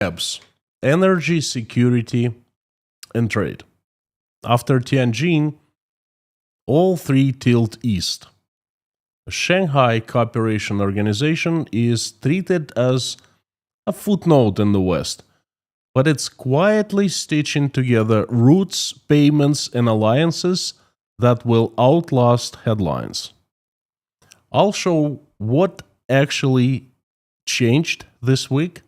Steps: energy, security, and trade. After Tianjin, all three tilt east. The Shanghai Cooperation Organization is treated as a footnote in the West, but it's quietly stitching together routes, payments, and alliances that will outlast headlines. I'll show what actually changed this week,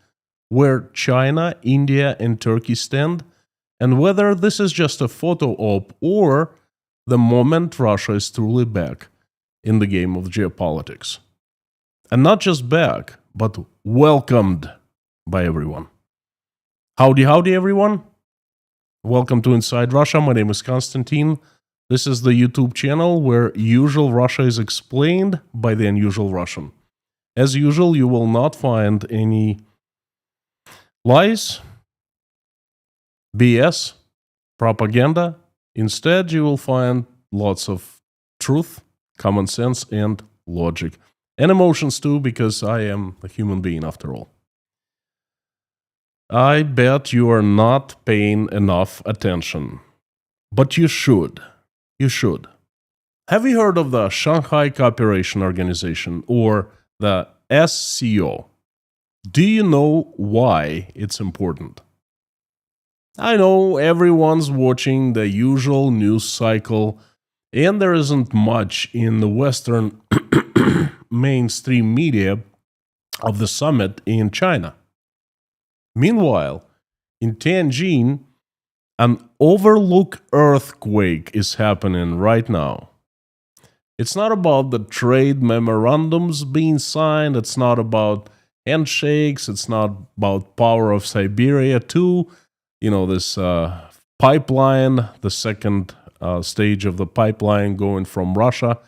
where China, India, and Turkey stand, and whether this is just a photo op or the moment Russia is truly back in the game of geopolitics. And not just back, but welcomed by everyone. Howdy, everyone. Welcome to Inside Russia. My name is Konstantin. This is the YouTube channel where usual Russia is explained by the unusual Russian. As usual, you will not find any lies, BS, propaganda. Instead, you will find lots of truth, common sense, and logic. And emotions too, because I am a human being after all. I bet you are not paying enough attention. But you should. You should. Have you heard of the Shanghai Cooperation Organization, or the SCO? Do you know why it's important? I know everyone's watching the usual news cycle, and there isn't much in the Western mainstream media of the summit in China. Meanwhile, in Tianjin, an overlooked earthquake is happening right now. It's not about the trade memorandums being signed, it's not about handshakes, it's not about power of Siberia to, this pipeline, the second stage of the pipeline going from Russia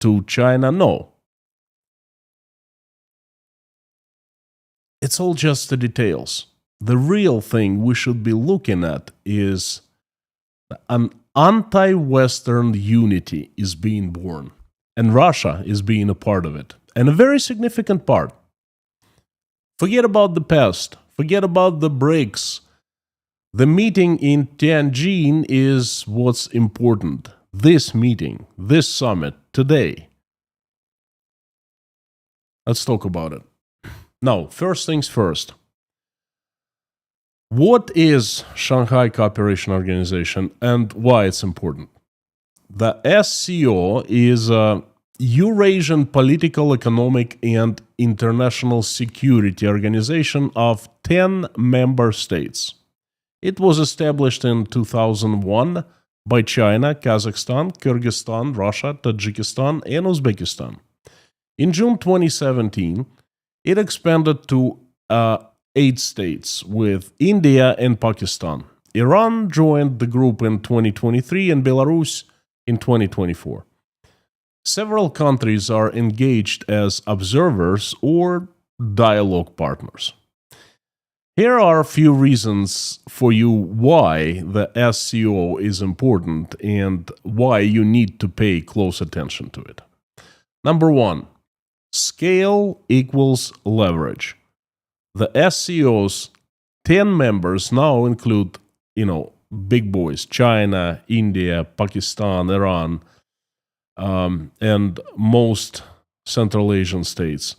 to China. No. It's all just the details. The real thing we should be looking at is an anti-Western unity is being born, and Russia is being a part of it, and a very significant part. Forget about the past, forget about the BRICS. The meeting in Tianjin is what's important. This meeting, this summit, today. Let's talk about it. Now, first things first. What is Shanghai Cooperation Organization and why it's important? The SCO is a Eurasian Political, Economic, and International Security Organization of 10 member states. It was established in 2001 by China, Kazakhstan, Kyrgyzstan, Russia, Tajikistan, and Uzbekistan. In June 2017, it expanded to 8 states, with India and Pakistan. Iran joined the group in 2023 and Belarus in 2024. Several countries are engaged as observers or dialogue partners. Here are a few reasons for you why the SCO is important and why you need to pay close attention to it. Number 1, scale equals leverage. The SCO's 10 members now include, big boys, China, India, Pakistan, Iran, and most Central Asian states.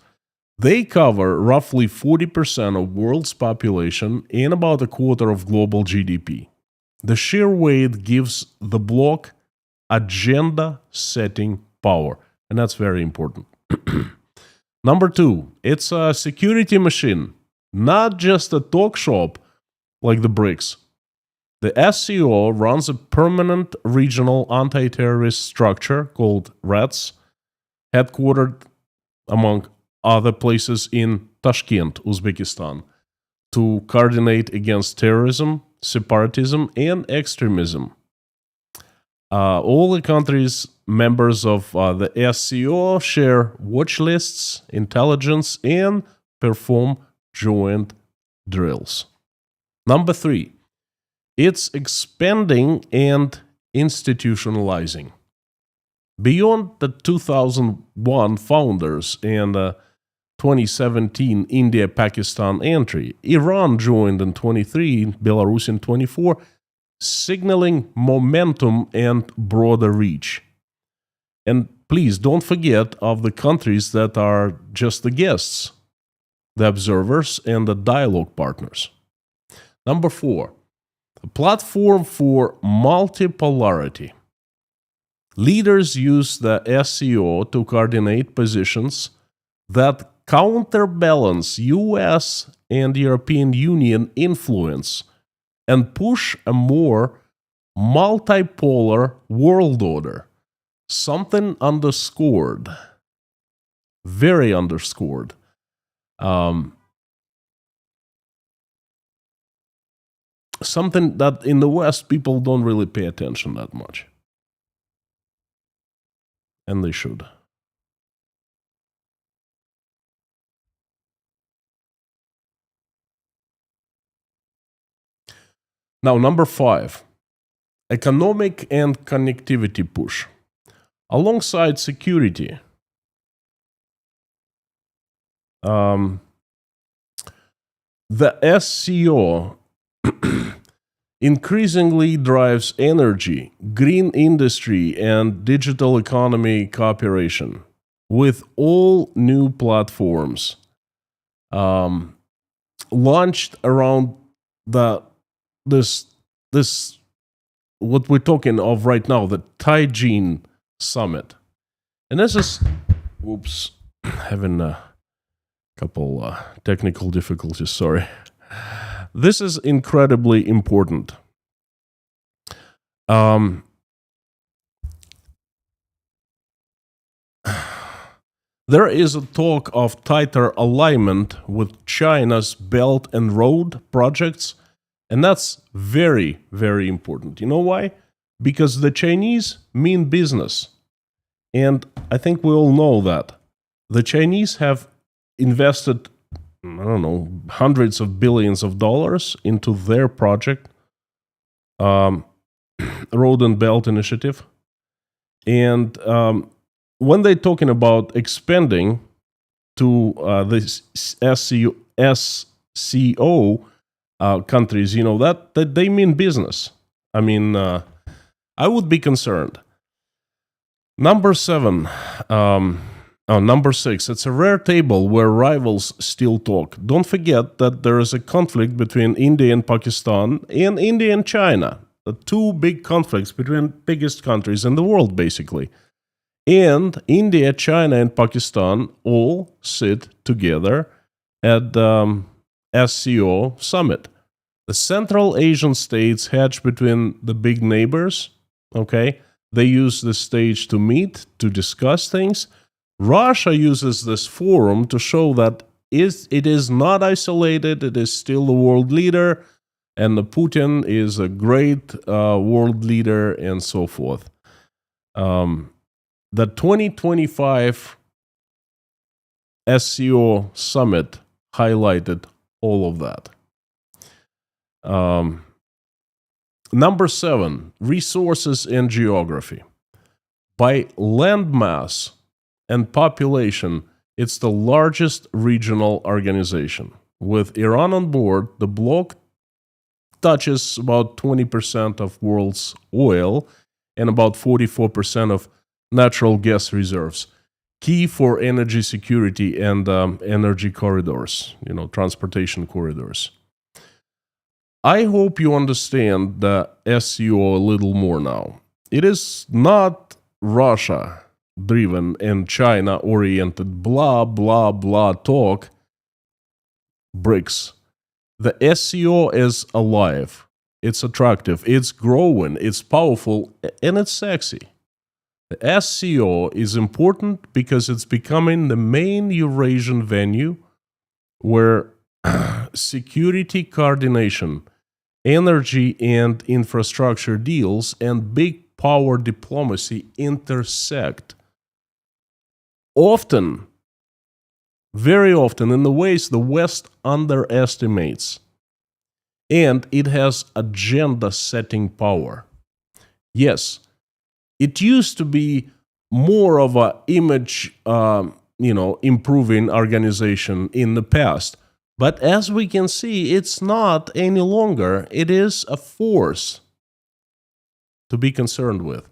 They cover roughly 40% of world's population and about a quarter of global GDP. The sheer weight gives the bloc agenda-setting power, and that's very important. Number 2, it's a security machine, not just a talk shop like the BRICS. The SCO runs a permanent regional anti-terrorist structure called RATS, headquartered, among other places, in Tashkent, Uzbekistan, to coordinate against terrorism, separatism, and extremism. All the countries members of the SCO share watch lists, intelligence, and perform joint drills. Number 3, it's expanding and institutionalizing. Beyond the 2001 founders and 2017 India-Pakistan entry. Iran joined in 23, Belarus in 24, signaling momentum and broader reach. And please don't forget of the countries that are just the guests, the observers, and the dialogue partners. Number 4, a platform for multipolarity. Leaders use the SCO to coordinate positions that counterbalance US and European Union influence and push a more multipolar world order. Something underscored, very underscored. Something that in the West people don't really pay attention that much. And they should. Now, number 5, economic and connectivity push. Alongside security, the SCO increasingly drives energy, green industry, and digital economy cooperation with all new platforms launched around this what we're talking of right now, the Tianjin summit. And this is, having a couple technical difficulties, sorry. This is incredibly important. There is a talk of tighter alignment with China's Belt and Road projects, and that's very, very important. You know why? Because the Chinese mean business. And I think we all know that. The Chinese have invested, hundreds of billions of dollars into their project, Road and Belt Initiative. And when they're talking about expanding to the SCO countries, that they mean business. I mean, I would be concerned. Number 6, it's a rare table where rivals still talk. Don't forget that there is a conflict between India and Pakistan and India and China. The two big conflicts between biggest countries in the world, basically. And India, China, and Pakistan all sit together at SCO summit. The Central Asian states hedge between the big neighbors, okay? They use the stage to meet, to discuss things. Russia uses this forum to show that it is not isolated, it is still the world leader, and the Putin is a great world leader, and so forth. The 2025 SCO summit highlighted all of that. Number 7, resources and geography. By landmass and population, it's the largest regional organization. With Iran on board, the bloc touches about 20% of world's oil and about 44% of natural gas reserves, key for energy security and energy corridors, transportation corridors. I hope you understand the SCO a little more now. It is not Russia-driven and China-oriented blah, blah, blah talk, bricks. The SCO is alive, it's attractive, it's growing, it's powerful, and it's sexy. The SCO is important because it's becoming the main Eurasian venue where security coordination, energy and infrastructure deals, and big power diplomacy intersect. Often, very often, in the ways the West underestimates. And it has agenda-setting power. Yes, it used to be more of an image improving organization in the past. But as we can see, it's not any longer. It is a force to be concerned with.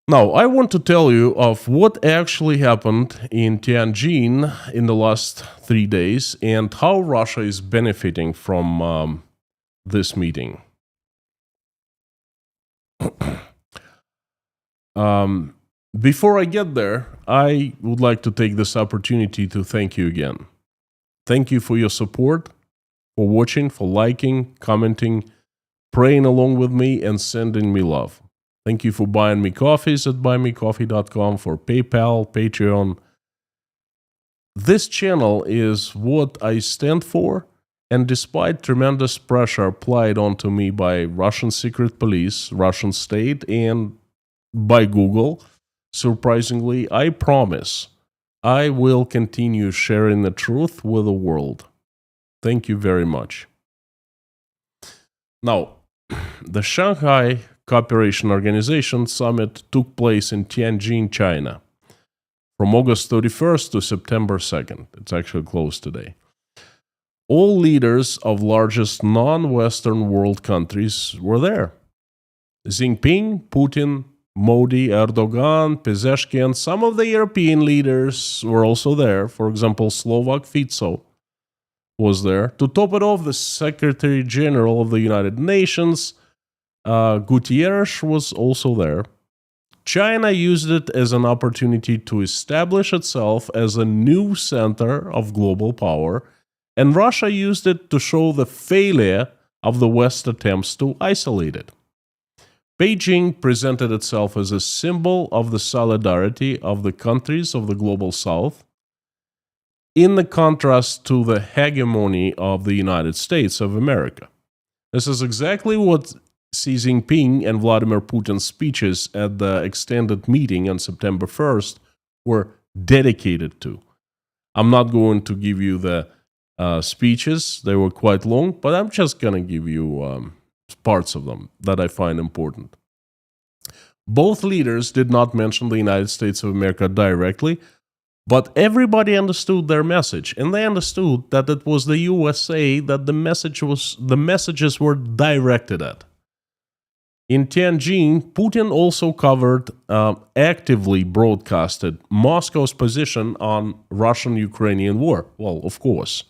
Now, I want to tell you of what actually happened in Tianjin in the last 3 days and how Russia is benefiting from this meeting. Before I get there, I would like to take this opportunity to thank you again. Thank you for your support, for watching, for liking, commenting, praying along with me, and sending me love. Thank you for buying me coffees at buymecoffee.com, for PayPal, Patreon. This channel is what I stand for, and despite tremendous pressure applied onto me by Russian secret police, Russian state, and by Google, surprisingly, I promise I will continue sharing the truth with the world. Thank you very much. Now, the Shanghai Cooperation Organization Summit took place in Tianjin, China, from August 31st to September 2nd. It's actually closed today. All leaders of largest non-Western world countries were there. Jinping, Putin, Modi, Erdoğan, Pezeshkian, some of the European leaders were also there. For example, Slovak Fico was there. To top it off, the Secretary General of the United Nations, Guterres, was also there. China used it as an opportunity to establish itself as a new center of global power, and Russia used it to show the failure of the West's attempts to isolate it. Beijing presented itself as a symbol of the solidarity of the countries of the global south, in the contrast to the hegemony of the United States of America. This is exactly what Xi Jinping and Vladimir Putin's speeches at the extended meeting on September 1st were dedicated to. I'm not going to give you the speeches, they were quite long, but I'm just going to give you parts of them that I find important. Both leaders did not mention the United States of America directly, but everybody understood their message, and they understood that it was the USA that the messages were directed at. In Tianjin, Putin also covered, actively broadcasted Moscow's position on Russian-Ukrainian war. Well, of course.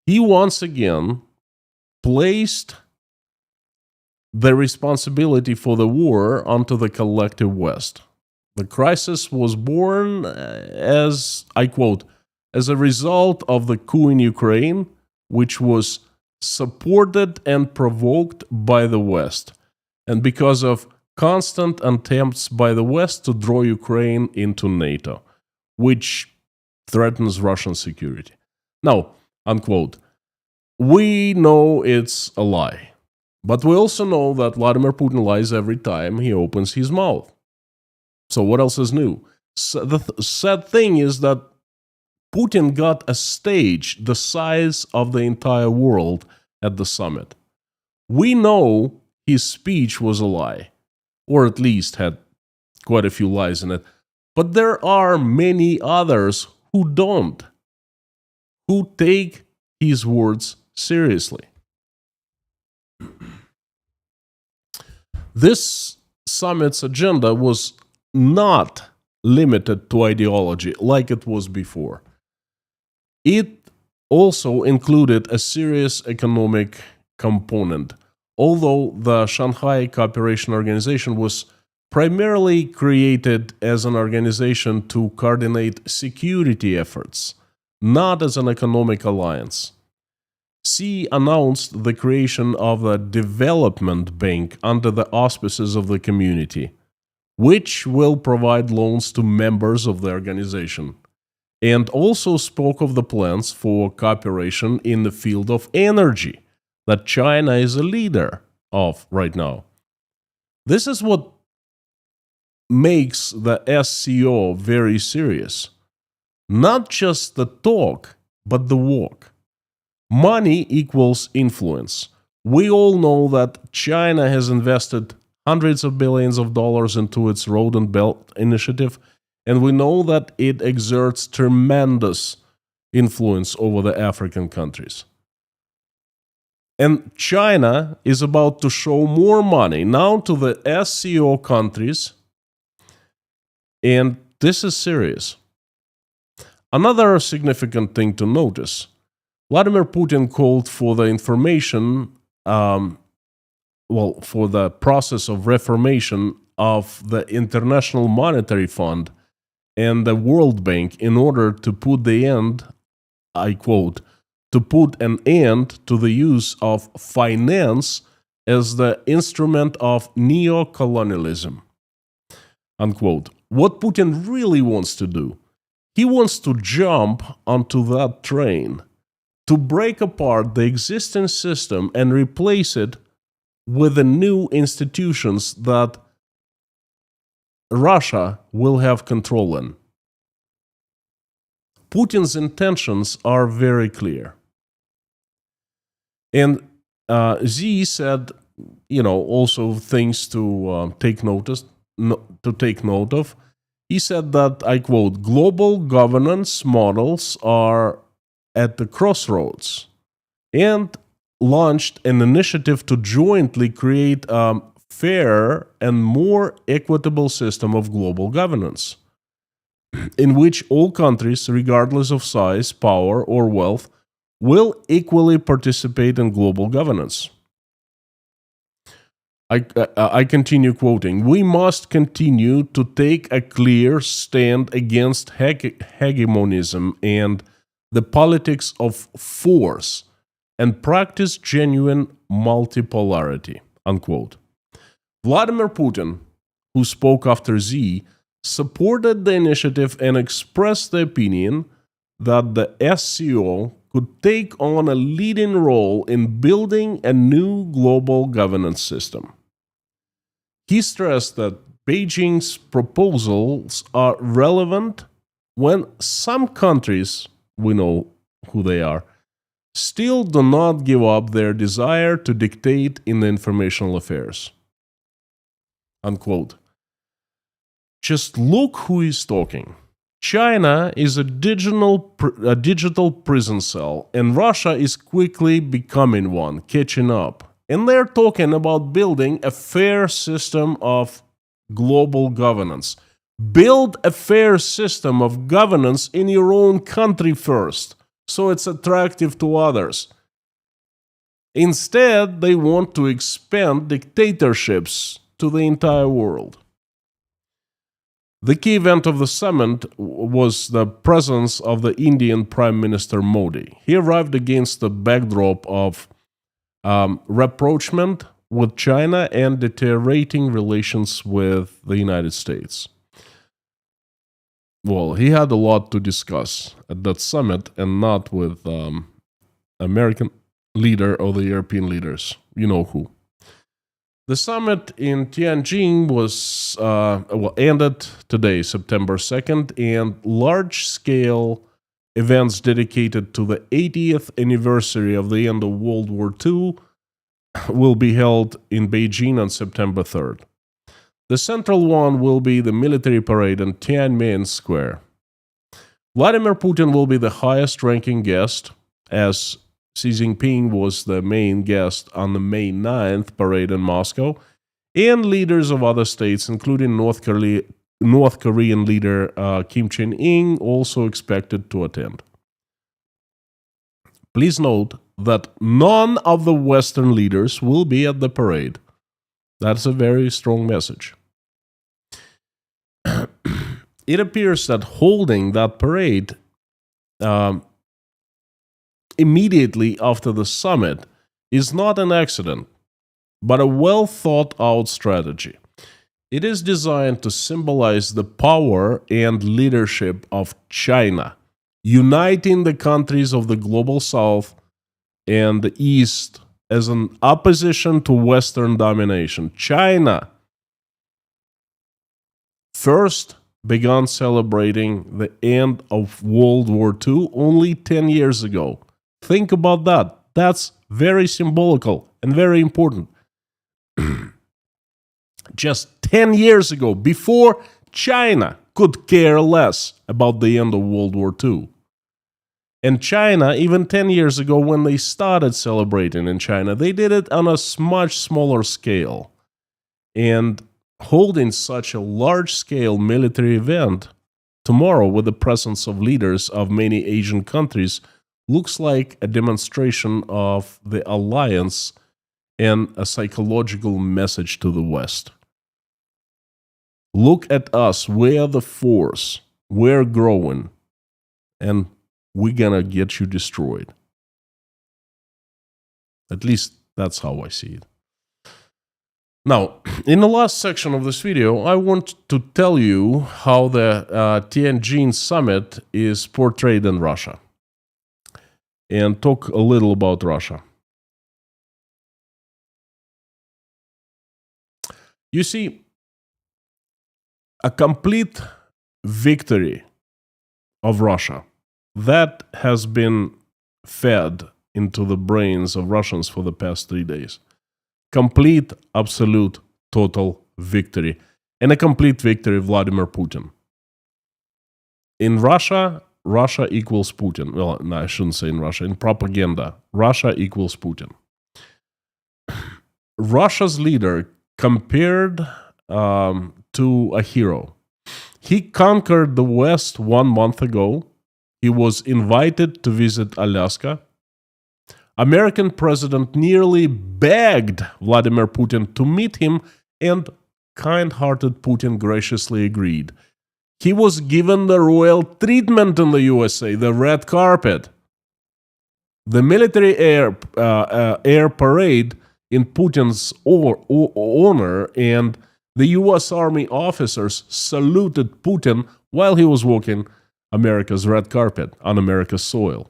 He once again placed the responsibility for the war onto the collective West. The crisis was born as, I quote, as a result of the coup in Ukraine, which was supported and provoked by the West, and because of constant attempts by the West to draw Ukraine into NATO, which threatens Russian security. Now, unquote, we know it's a lie, but we also know that Vladimir Putin lies every time he opens his mouth. So what else is new? So the sad thing is that Putin got a stage the size of the entire world at the summit. We know his speech was a lie, or at least had quite a few lies in it, but there are many others who don't, who take his words seriously. This summit's agenda was not limited to ideology like it was before. It also included a serious economic component. Although the Shanghai Cooperation Organization was primarily created as an organization to coordinate security efforts, not as an economic alliance. Xi announced the creation of a development bank under the auspices of the community, which will provide loans to members of the organization, and also spoke of the plans for cooperation in the field of energy that China is a leader of right now. This is what makes the SCO very serious. Not just the talk, but the walk. Money equals influence. We all know that China has invested hundreds of billions of dollars into its Road and Belt initiative, And we know that it exerts tremendous influence over the African countries. And China is about to show more money now to the SCO countries, and this is serious. Another significant thing to notice, Vladimir Putin called for the for the process of reformation of the International Monetary Fund and the World Bank in order to put the end, I quote, to put an end to the use of finance as the instrument of neo-colonialism, unquote. What Putin really wants to do, he wants to jump onto that train, to break apart the existing system and replace it with the new institutions that Russia will have control in. Putin's intentions are very clear. And Z said, also things to take note of. He said that, I quote, global governance models are at the crossroads, and launched an initiative to jointly create a fairer and more equitable system of global governance, in which all countries, regardless of size, power, or wealth, will equally participate in global governance. I continue quoting, we must continue to take a clear stand against hegemonism and the politics of force and practice genuine multipolarity, unquote. Vladimir Putin, who spoke after Z, supported the initiative and expressed the opinion that the SCO could take on a leading role in building a new global governance system. He stressed that Beijing's proposals are relevant when some countries, we know who they are, still do not give up their desire to dictate in the informational affairs. Unquote. Just look who is talking. China is a digital prison cell, and Russia is quickly becoming one, catching up. And they're talking about building a fair system of global governance. Build a fair system of governance in your own country first, so it's attractive to others. Instead, they want to expand dictatorships to the entire world. The key event of the summit was the presence of the Indian Prime Minister Modi. He arrived against the backdrop of rapprochement with China and deteriorating relations with the United States. Well, he had a lot to discuss at that summit, and not with American leader or the European leaders. You know who. The summit in Tianjin was ended today, September 2nd, and large-scale events dedicated to the 80th anniversary of the end of World War II will be held in Beijing on September 3rd. The central one will be the military parade in Tiananmen Square. Vladimir Putin will be the highest-ranking guest, as Xi Jinping was the main guest on the May 9th parade in Moscow, and leaders of other states, including North Korean leader Kim Jong-un, also expected to attend. Please note that none of the Western leaders will be at the parade. That's a very strong message. It appears that holding that parade immediately after the summit is not an accident, but a well-thought-out strategy. It is designed to symbolize the power and leadership of China, uniting the countries of the global South and the East as an opposition to Western domination. China first began celebrating the end of World War II only 10 years ago. Think about that. That's very symbolical and very important. Just 10 years ago, before China could care less about the end of World War II. And China, even 10 years ago when they started celebrating in China, they did it on a much smaller scale. And holding such a large-scale military event tomorrow with the presence of leaders of many Asian countries looks like a demonstration of the alliance and a psychological message to the West. Look at us, we're the force, we're growing, and we're gonna get you destroyed. At least that's how I see it. Now, in the last section of this video, I want to tell you how the Tianjin summit is portrayed in Russia and talk a little about Russia. You see, a complete victory of Russia that has been fed into the brains of Russians for the past 3 days. Complete, absolute, total victory. And a complete victory of Vladimir Putin. In Russia, Russia equals Putin. Well, no, I shouldn't say in Russia. In propaganda, Russia equals Putin. Russia's leader compared to a hero. He conquered the West 1 month ago. He was invited to visit Alaska. American president nearly begged Vladimir Putin to meet him, and kind-hearted Putin graciously agreed. He was given the royal treatment in the USA, the red carpet. The military air parade in Putin's honor, and the US Army officers saluted Putin while he was walking America's red carpet on America's soil.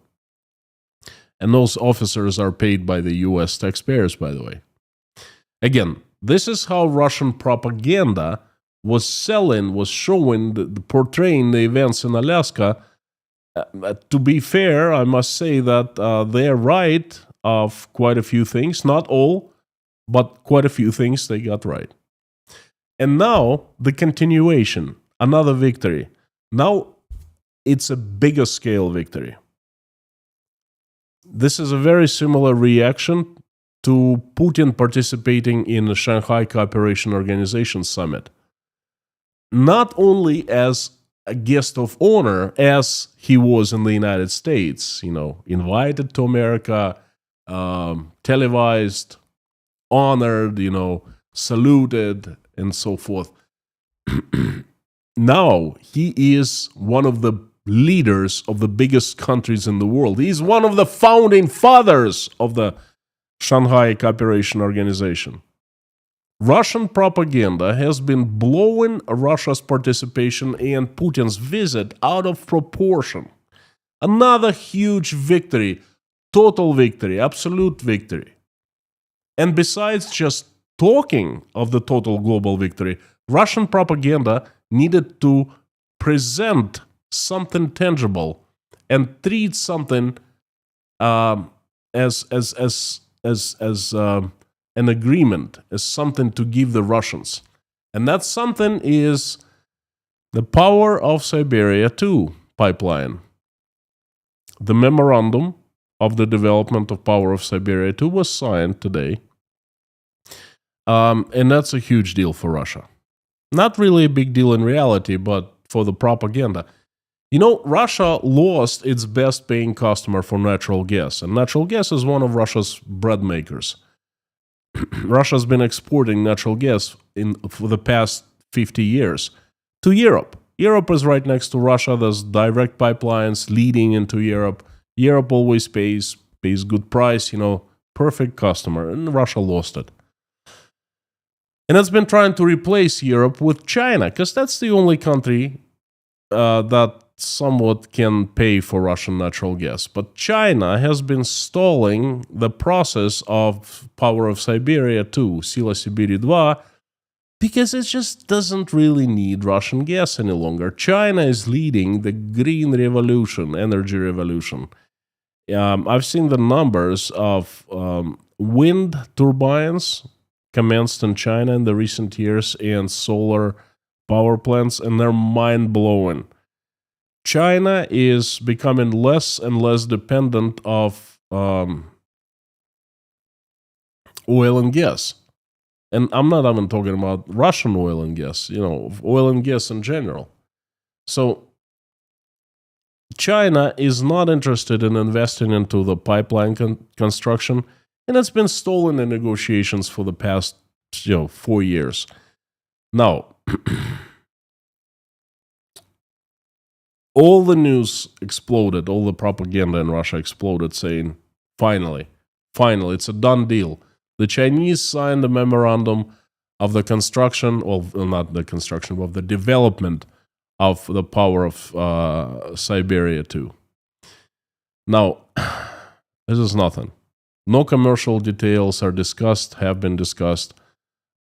And those officers are paid by the US taxpayers, by the way. Again, this is how Russian propaganda was showing, portraying the events in Alaska. To be fair, I must say that they're right of quite a few things. Not all, but quite a few things they got right. And now, the continuation, another victory. Now, it's a bigger scale victory. This is a very similar reaction to Putin participating in the Shanghai Cooperation Organization Summit. Not only as a guest of honor, as he was in the United States, invited to America, televised, honored, saluted, and so forth. Now, he is one of the leaders of the biggest countries in the world. He's one of the founding fathers of the Shanghai Cooperation Organization. Russian propaganda has been blowing Russia's participation and Putin's visit out of proportion. Another huge victory, total victory, absolute victory. And besides just talking of the total global victory, Russian propaganda needed to present something tangible and treat something as an agreement, as something to give the Russians. And that something is the Power of Siberia 2 pipeline. The memorandum of the development of Power of Siberia 2 was signed today. And that's a huge deal for Russia. Not really a big deal in reality, but for the propaganda. Russia lost its best paying customer for natural gas. And natural gas is one of Russia's bread makers. Russia's been exporting natural gas for the past 50 years to Europe. Europe is right next to Russia. There's direct pipelines leading into Europe. Europe always pays good price, perfect customer. And Russia lost it. And it's been trying to replace Europe with China, because that's the only country that somewhat can pay for Russian natural gas. But China has been stalling the process of Power of Siberia 2, Sila Sibiri 2, because it just doesn't really need Russian gas any longer. China is leading the green revolution, energy revolution. I've seen the numbers of wind turbines commenced in China in the recent years and solar power plants, and they're mind-blowing. China is becoming less and less dependent of oil and gas. And I'm not even talking about Russian oil and gas, oil and gas in general. So China is not interested in investing into the pipeline construction, and it's been stalling in negotiations for the past 4 years. Now, all the news exploded, all the propaganda in Russia exploded, saying, finally, it's a done deal. The Chinese signed a memorandum of the construction, well, not the construction, of the development of the power of Siberia too. Now, this is nothing. No commercial details have been discussed.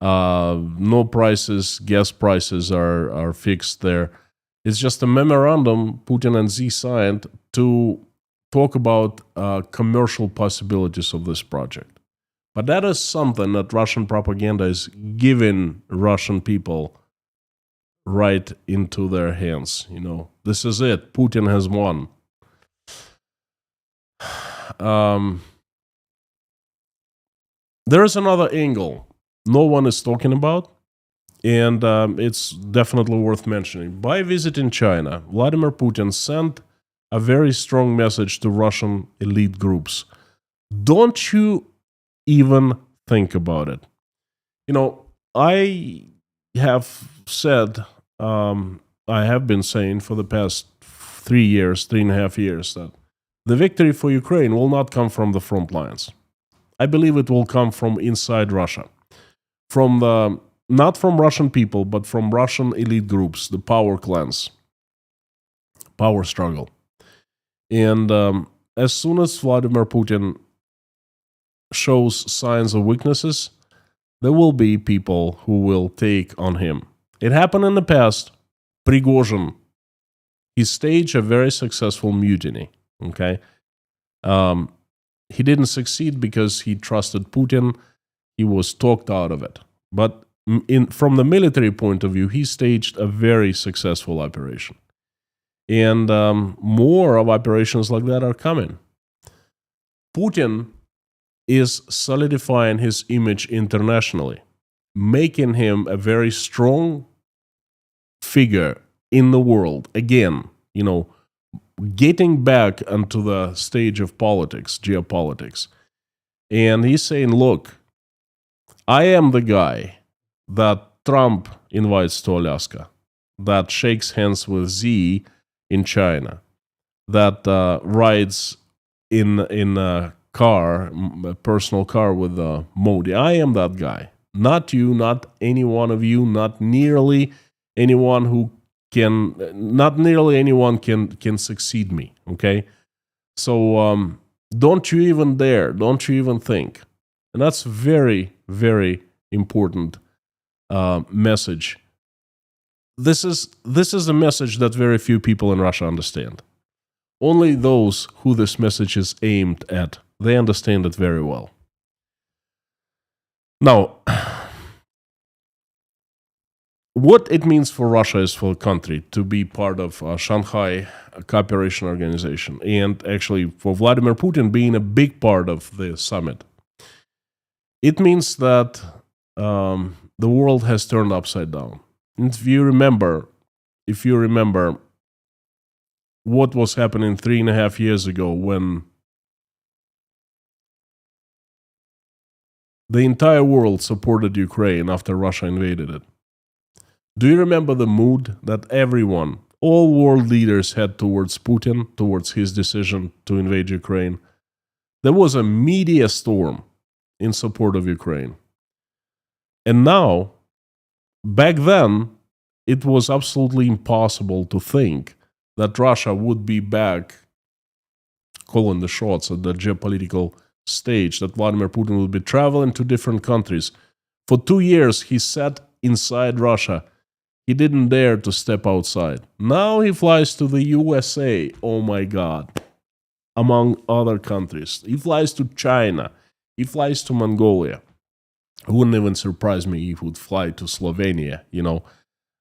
No prices, gas prices are fixed there. It's just a memorandum Putin and Xi signed to talk about commercial possibilities of this project. But that is something that Russian propaganda is giving Russian people right into their hands. This is it. Putin has won. There is another angle no one is talking about, and it's definitely worth mentioning. By visiting China, Vladimir Putin sent a very strong message to Russian elite groups. Don't you even think about it. I have said, I have been saying for the past 3.5 years, that the victory for Ukraine will not come from the front lines. I believe it will come from inside Russia. Not from Russian people, but from Russian elite groups, the power clans, power struggle. And as soon as Vladimir Putin shows signs of weaknesses, there will be people who will take on him. It happened in the past. Prigozhin, he staged a very successful mutiny. Okay, he didn't succeed because he trusted Putin. He was talked out of it. But from the military point of view, he staged a very successful operation. And more of operations like that are coming. Putin is solidifying his image internationally, making him a very strong figure in the world. Again, getting back onto the stage of politics, geopolitics. And he's saying, look, I am the guy that Trump invites to Alaska, that shakes hands with Xi in China, that rides in a car, a personal car with Modi. I am that guy. Not you, not any one of you, not nearly anyone can succeed me, okay? So don't you even dare, don't you even think. And that's very, very important message. This is a message that very few people in Russia understand. Only those who this message is aimed at, they understand it very well. Now, what it means for Russia is for a country to be part of Shanghai Cooperation Organization, and actually for Vladimir Putin being a big part of the summit. It means that the world has turned upside down. And if you remember what was happening 3.5 years ago when the entire world supported Ukraine after Russia invaded it. Do you remember the mood that everyone, all world leaders had towards Putin, towards his decision to invade Ukraine? There was a media storm in support of Ukraine. And now, back then, it was absolutely impossible to think that Russia would be back calling the shots at the geopolitical stage, that Vladimir Putin would be traveling to different countries. For 2 years, he sat inside Russia. He didn't dare to step outside. Now he flies to the USA, oh my God, among other countries. He flies to China. He flies to Mongolia. It wouldn't even surprise me if he would fly to Slovenia,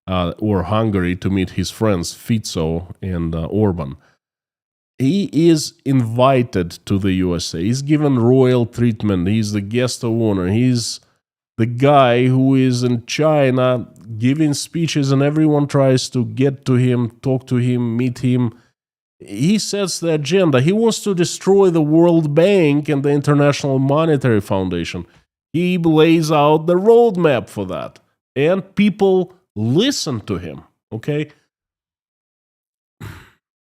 or Hungary to meet his friends Fico and Orban. He is invited to the USA. He's given royal treatment. He's the guest of honor. He's the guy who is in China giving speeches, and everyone tries to get to him, talk to him, meet him. He sets the agenda. He wants to destroy the World Bank and the International Monetary Foundation. He lays out the roadmap for that. And people listen to him, okay?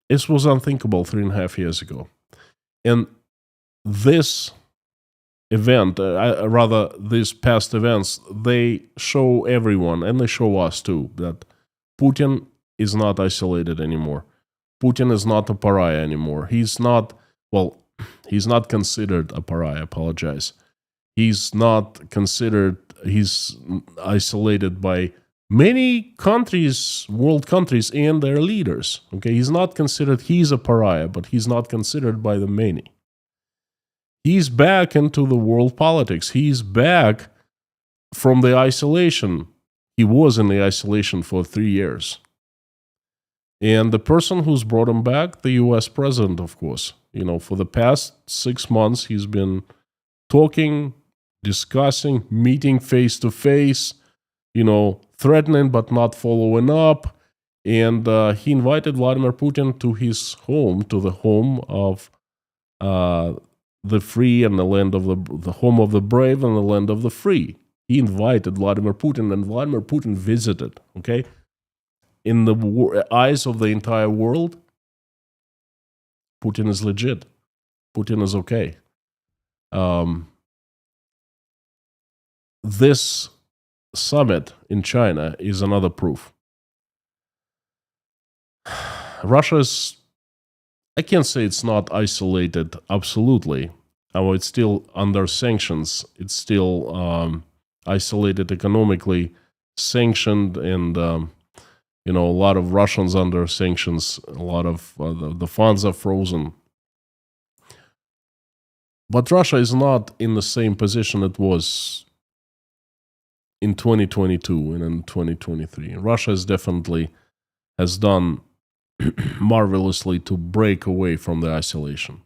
This was unthinkable 3.5 years ago. And this event, these past events, they show everyone, and they show us too, that Putin is not isolated anymore. Putin is not a pariah anymore. He's not considered a pariah, I apologize. He's isolated by many countries, world countries, and their leaders. Okay, he's a pariah, but he's not considered by the many. He's back into the world politics. He's back from the isolation. He was in the isolation for 3 years. And the person who's brought him back, the US president, of course. For the past 6 months, he's been talking, discussing, meeting face to face, threatening but not following up. And he invited Vladimir Putin to his home, to the home of the free and the land of the home of the brave and the land of the free. He invited Vladimir Putin, and Vladimir Putin visited, okay? In the eyes of the entire world, Putin is legit. Putin is okay. This summit in China is another proof. Russia is, I can't say it's not isolated absolutely. It's still under sanctions. It's still isolated economically, sanctioned, and a lot of Russians under sanctions. A lot of the funds are frozen. But Russia is not in the same position it was in 2022 and in 2023. Russia has done marvelously to break away from the isolation.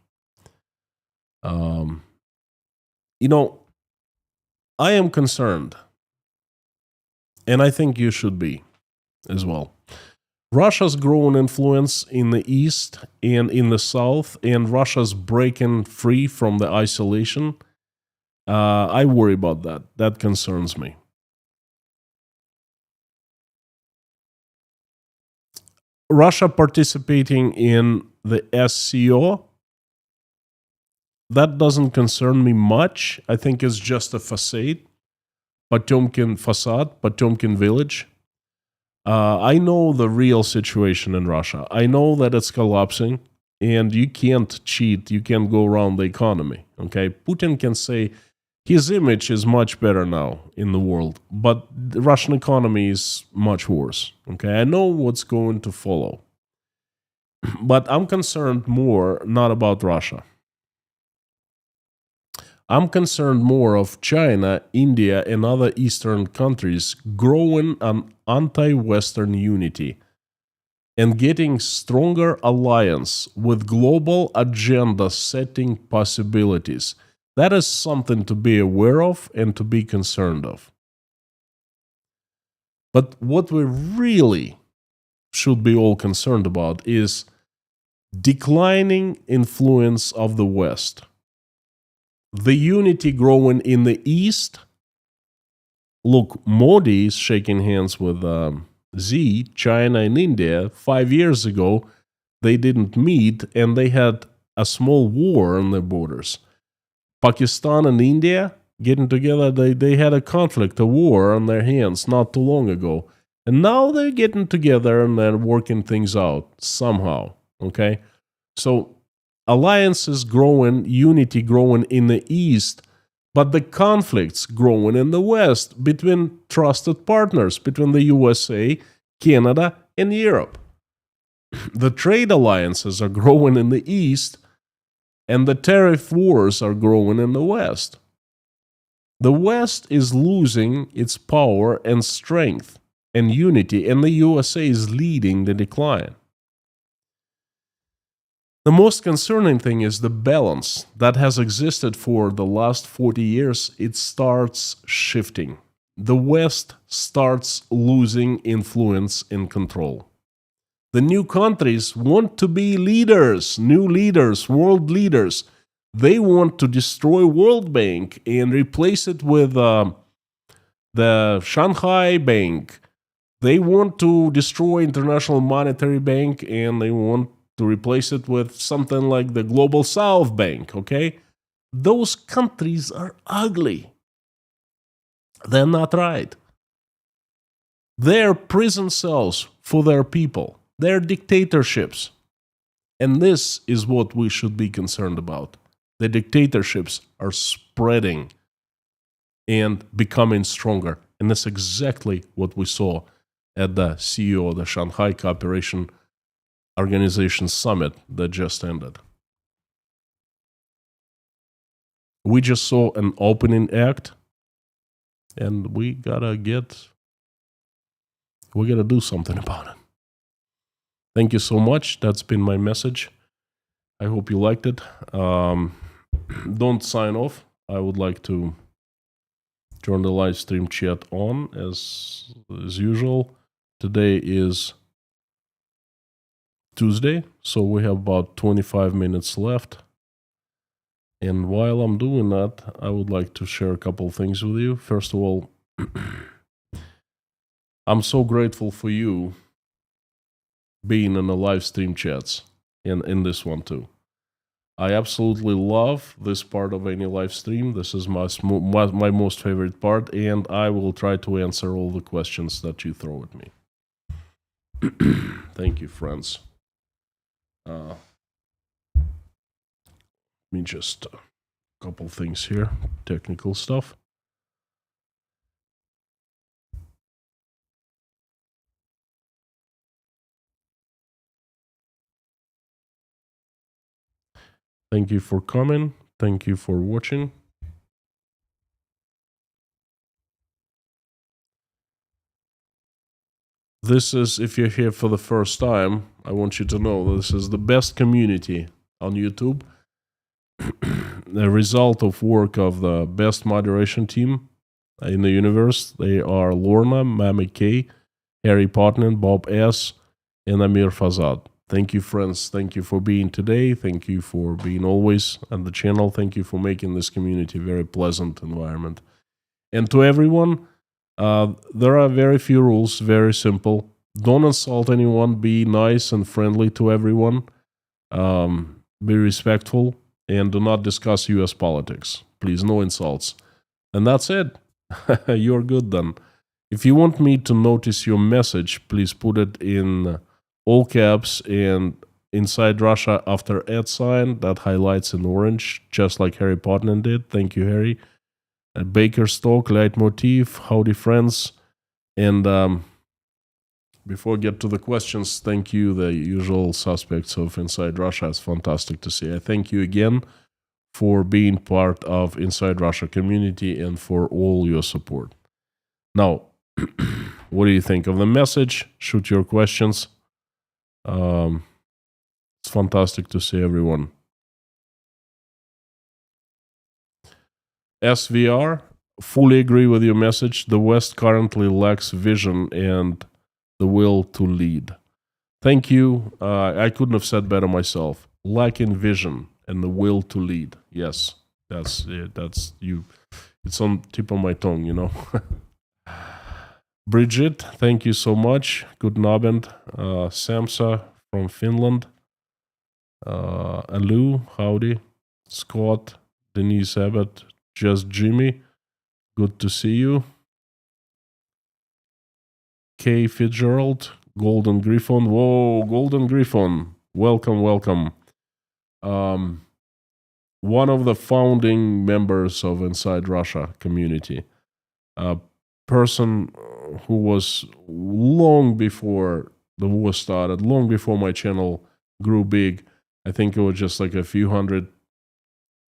I am concerned, and I think you should be as well. Russia's growing influence in the East and in the South, and Russia's breaking free from the isolation. I worry about that. That concerns me. Russia participating in the SCO, that doesn't concern me much. I think it's just a facade, Potemkin village. I know the real situation in Russia. I know that it's collapsing, and you can't cheat. You can't go around the economy. Okay, Putin can say his image is much better now in the world, but the Russian economy is much worse. Okay, I know what's going to follow, but I'm concerned more not about Russia. I'm concerned more of China, India, and other Eastern countries growing an anti-Western unity and getting stronger alliance with global agenda-setting possibilities. That is something to be aware of and to be concerned of. But what we really should be all concerned about is declining influence of the West. The unity growing in the East. Look, Modi is shaking hands with China and India. 5 years ago, they didn't meet, and they had a small war on their borders. Pakistan and India getting together, they had a conflict, a war on their hands not too long ago. And now they're getting together and they're working things out somehow, okay? So alliances growing, unity growing in the East, but the conflicts growing in the West between trusted partners, between the USA, Canada, and Europe. The trade alliances are growing in the East, and the tariff wars are growing in the West. The West is losing its power and strength and unity, and the USA is leading the decline. The most concerning thing is the balance that has existed for the last 40 years. It starts shifting. The West starts losing influence and control. The new countries want to be leaders, new leaders, world leaders. They want to destroy World Bank and replace it with the Shanghai Bank. They want to destroy International Monetary Bank, and they want to replace it with something like the Global South Bank, okay? Those countries are ugly. They're not right. They're prison cells for their people. They're dictatorships. And this is what we should be concerned about. The dictatorships are spreading and becoming stronger. And that's exactly what we saw at the SCO, the Shanghai Cooperation Organization Summit that just ended. We just saw an opening act, and we gotta do something about it. Thank you so much. That's been my message. I hope you liked it. Don't sign off. I would like to turn the live stream chat on as usual. Today is Tuesday, so we have about 25 minutes left. And while I'm doing that, I would like to share a couple things with you. First of all, I'm so grateful for you being in the live stream chats and in this one too. I absolutely love this part of any live stream. This is my most favorite part, and I will try to answer all the questions that you throw at me. Thank you, friends. Let me just a couple things here, technical stuff. Thank you for coming. Thank you for watching. This is, if you're here for the first time, I want you to know this is the best community on YouTube. The result of work of the best moderation team in the universe. They are Lorna, Mami K, Harry Potman, Bob S, and Amir Fazad. Thank you, friends. Thank you for being today. Thank you for being always on the channel. Thank you for making this community a very pleasant environment. And to everyone, there are very few rules, very simple. Don't insult anyone. Be nice and friendly to everyone. Be respectful. And do not discuss US politics. Please, no insults. And that's it. You're good then. If you want me to notice your message, please put it in all caps and inside Russia after @ sign. That highlights in orange, just like Harry Potman did. Thank you, Harry. Baker's Talk, Leitmotif, Howdy Friends. And before I get to the questions, thank you, the usual suspects of Inside Russia. It's fantastic to see. I thank you again for being part of Inside Russia community and for all your support. Now, what do you think of the message? Shoot your questions. It's fantastic to see everyone. SVR, fully agree with your message. The West currently lacks vision and the will to lead. Thank you. I couldn't have said better myself. Lacking vision and the will to lead. Yes, that's it. That's you. It's on tip of my tongue, you know. Bridget, thank you so much. Good Nabend. Samsa from Finland. Alu, howdy. Scott, Denise Abbott, Just Jimmy. Good to see you. Kay Fitzgerald, Golden Griffon. Whoa, Golden Griffon. Welcome, welcome. One of the founding members of Inside Russia community. A person who was long before the war started, long before my channel grew big. I think it was just like a few hundred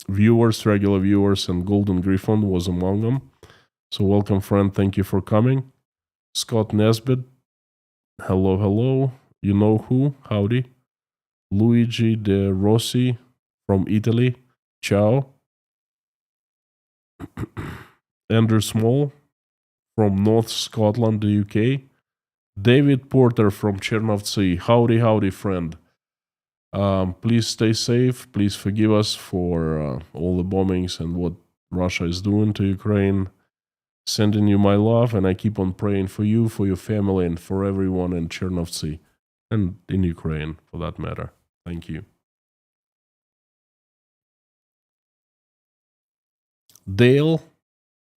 viewers, regular viewers, and Golden Griffon was among them. So welcome, friend. Thank you for coming. Scott Nesbitt, hello, hello. You know who? Howdy. Luigi De Rossi from Italy, ciao. Andrew Small from North Scotland, the UK. David Porter from Chernovtsi, howdy, howdy, friend. Please stay safe. Please forgive us for all the bombings and what Russia is doing to Ukraine. Sending you my love, and I keep on praying for you, for your family, and for everyone in Chernovtsi and in Ukraine, for that matter. Thank you. Dale,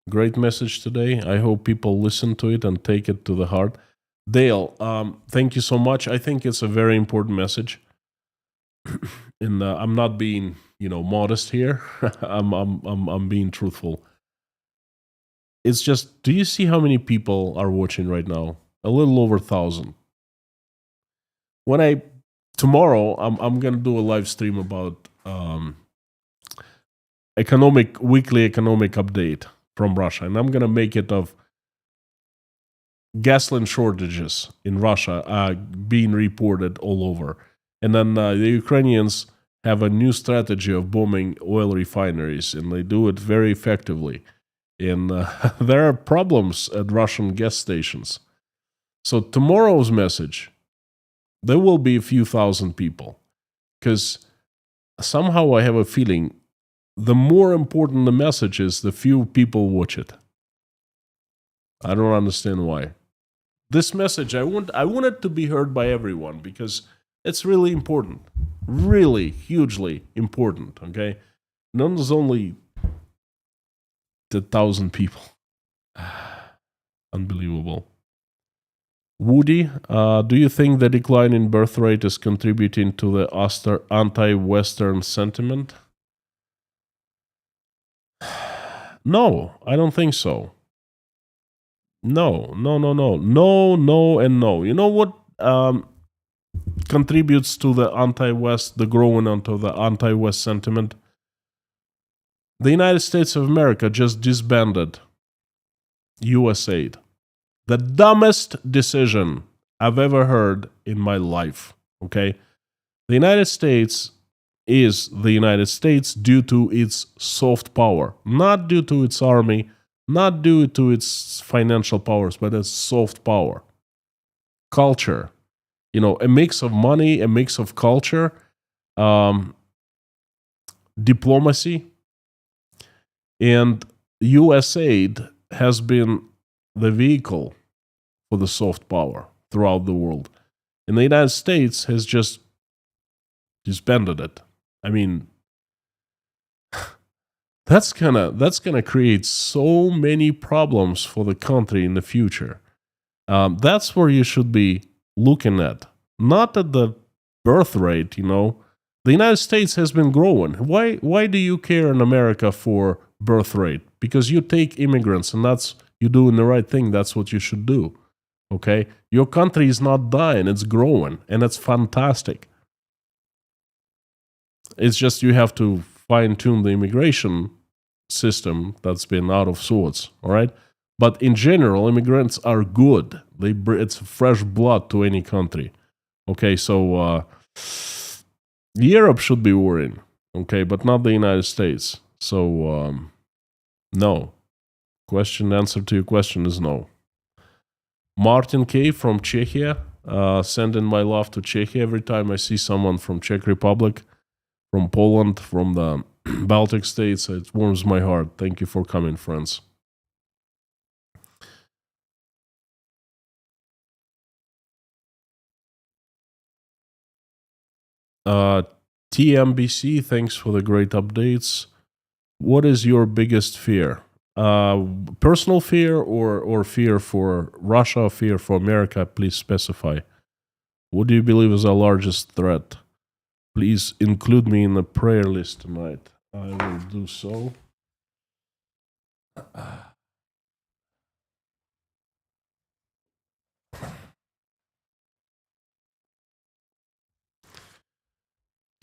great message today. I hope people listen to it and take it to the heart. Dale, thank you so much. I think it's a very important message. And I'm not being, modest here. I'm being truthful. It's just, do you see how many people are watching right now? A little over 1,000. Tomorrow, I'm gonna do a live stream about weekly economic update from Russia, and I'm gonna make it of gasoline shortages in Russia being reported all over, and then the Ukrainians have a new strategy of bombing oil refineries, and they do it very effectively. And there are problems at Russian gas stations. So tomorrow's message, there will be a few thousand people, because somehow I have a feeling the more important the message is, the few people watch it. I don't understand why. This message, I want it to be heard by everyone, because it's really important, really hugely important. Okay, not only 1,000 people. Unbelievable. Woody, do you think the decline in birth rate is contributing to the anti-Western sentiment? No, I don't think so. No, and no. You know what contributes to the anti-West, the growing onto the anti-West sentiment? The United States of America just disbanded US aid. The dumbest decision I've ever heard in my life, okay? The United States is the United States due to its soft power, not due to its army, not due to its financial powers, but its soft power. Culture, a mix of money, a mix of culture, diplomacy, and US aid has been the vehicle for the soft power throughout the world. And the United States has just disbanded it. I mean, that's gonna create so many problems for the country in the future. That's where you should be looking at, not at the birth rate. The United States has been growing. Why do you care in America for birth rate? Because you take immigrants, and you're doing the right thing. That's what you should do. Okay, your country is not dying; it's growing, and it's fantastic. It's just you have to fine-tune the immigration system that's been out of sorts, all right? But in general, immigrants are good. It's fresh blood to any country. Okay, so Europe should be worrying, okay, but not the United States. So, no. Answer to your question is no. Martin K. from Czechia, sending my love to Czechia every time I see someone from Czech Republic, from Poland, from the Baltic states. It warms my heart. Thank you for coming, friends. TMBC, thanks for the great updates. What is your biggest fear? Personal fear or fear for Russia, fear for America? Please specify. What do you believe is our largest threat? Please include me in the prayer list tonight. I will do so.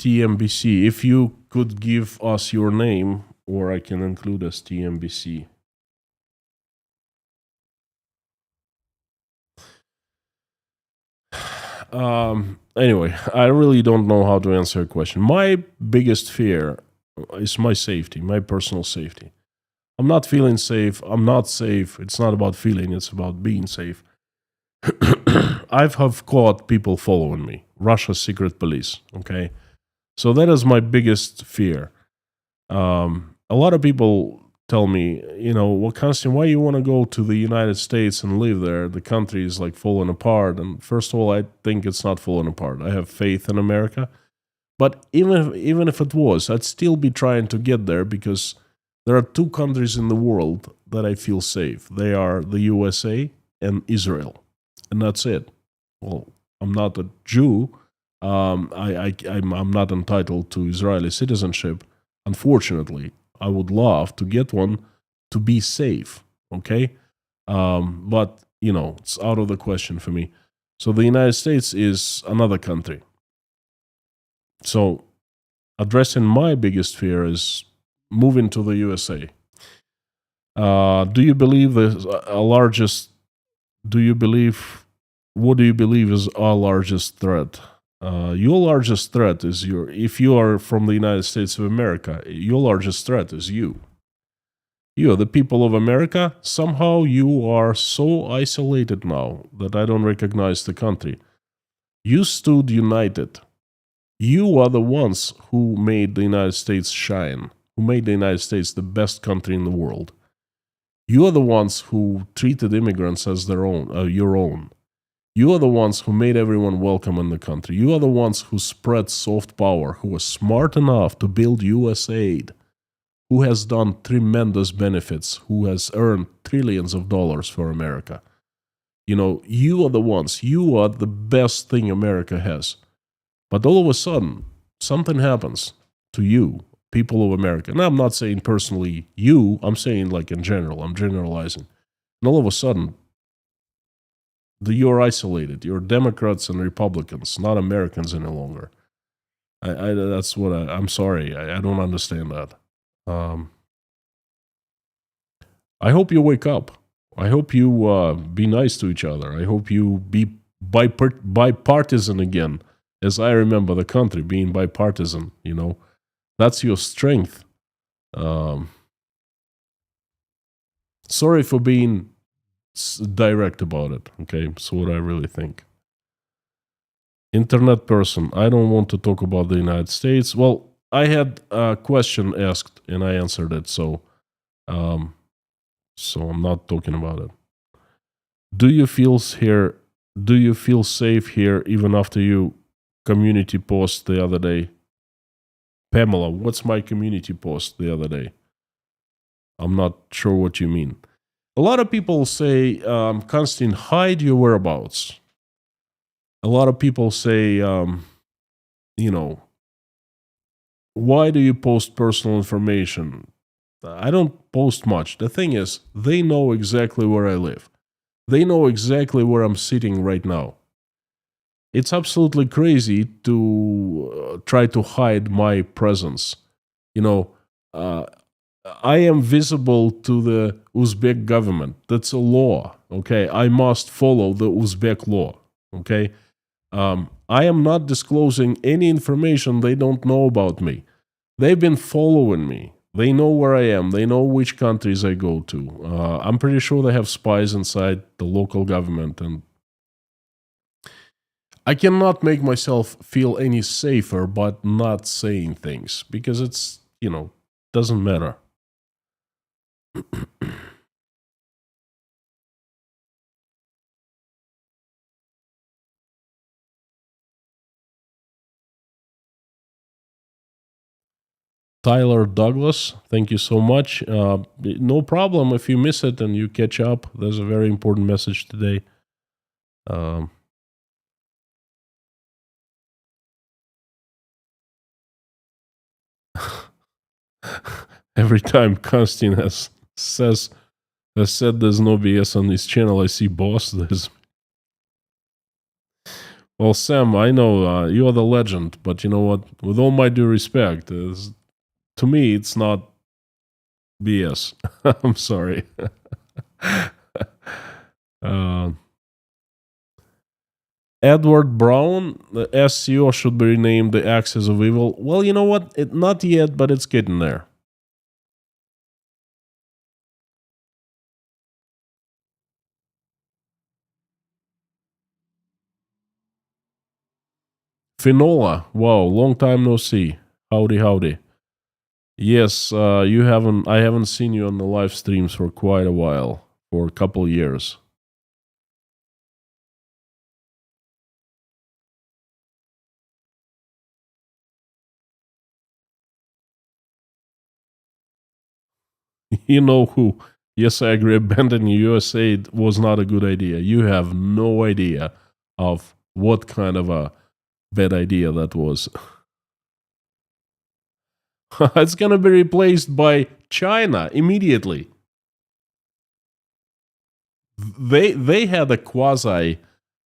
TMBC, if you could give us your name, or I can include as TMBC. Anyway, I really don't know how to answer a question. My biggest fear is my safety, my personal safety. I'm not feeling safe. I'm not safe. It's not about feeling, it's about being safe. Have caught people following me, Russia's secret police. Okay. So that is my biggest fear. A lot of people tell me, well, Konstantin, why you want to go to the United States and live there? The country is like falling apart. And first of all, I think it's not falling apart. I have faith in America. But even if it was, I'd still be trying to get there because there are two countries in the world that I feel safe. They are the USA and Israel. And that's it. Well, I'm not a Jew. I'm not entitled to Israeli citizenship. Unfortunately, I would love to get one to be safe, okay? But, it's out of the question for me. So the United States is another country. So addressing my biggest fear is moving to the USA. What do you believe is our largest threat? Your largest threat is if you are from the United States of America, your largest threat is you. You are the people of America. Somehow you are so isolated now that I don't recognize the country. You stood united. You are the ones who made the United States shine, who made the United States the best country in the world. You are the ones who treated immigrants as your own. You are the ones who made everyone welcome in the country. You are the ones who spread soft power, who were smart enough to build USAID, who has done tremendous benefits, who has earned trillions of dollars for America. You are the ones. You are the best thing America has. But all of a sudden, something happens to you, people of America. And I'm not saying personally you, I'm saying like in general, I'm generalizing. And all of a sudden, you're isolated. You're Democrats and Republicans, not Americans any longer. That's what I'm sorry. I don't understand that. I hope you wake up. I hope you be nice to each other. I hope you be bipartisan again. As I remember the country being bipartisan, that's your strength. Sorry for being direct about it, okay? So what I really think. Internet person, I don't want to talk about the United States. Well, I had a question asked and I answered it, so I'm not talking about it. Do you feel safe here even after you community post the other day? Pamela, what's my community post the other day? I'm not sure what you mean. A lot of people say, Konstantin, hide your whereabouts. A lot of people say, why do you post personal information? I don't post much. The thing is, they know exactly where I live. They know exactly where I'm sitting right now. It's absolutely crazy to try to hide my presence. I am visible to the Uzbek government. That's a law, okay? I must follow the Uzbek law, okay? I am not disclosing any information they don't know about me. They've been following me. They know where I am. They know which countries I go to. I'm pretty sure they have spies inside the local government, and I cannot make myself feel any safer by not saying things because it's, doesn't matter. Tyler Douglas, thank you so much. No problem if you miss it and you catch up. There's a very important message today. Every time Konstantin has said there's no BS on this channel, I see boss. Well, Sam, I know you are the legend, but you know what? With all my due respect, to me, it's not BS. I'm sorry. Edward Brown, the SCO should be renamed the Axis of Evil. Well, you know what? Not yet, but it's getting there. Finola, wow, long time no see. Howdy, howdy. Yes, you haven't. I haven't seen you on the live streams for quite a while, for a couple years. You know who? Yes, I agree. Abandoning USA was not a good idea. You have no idea of what kind of a bad idea that was. It's gonna be replaced by China immediately. They had a quasi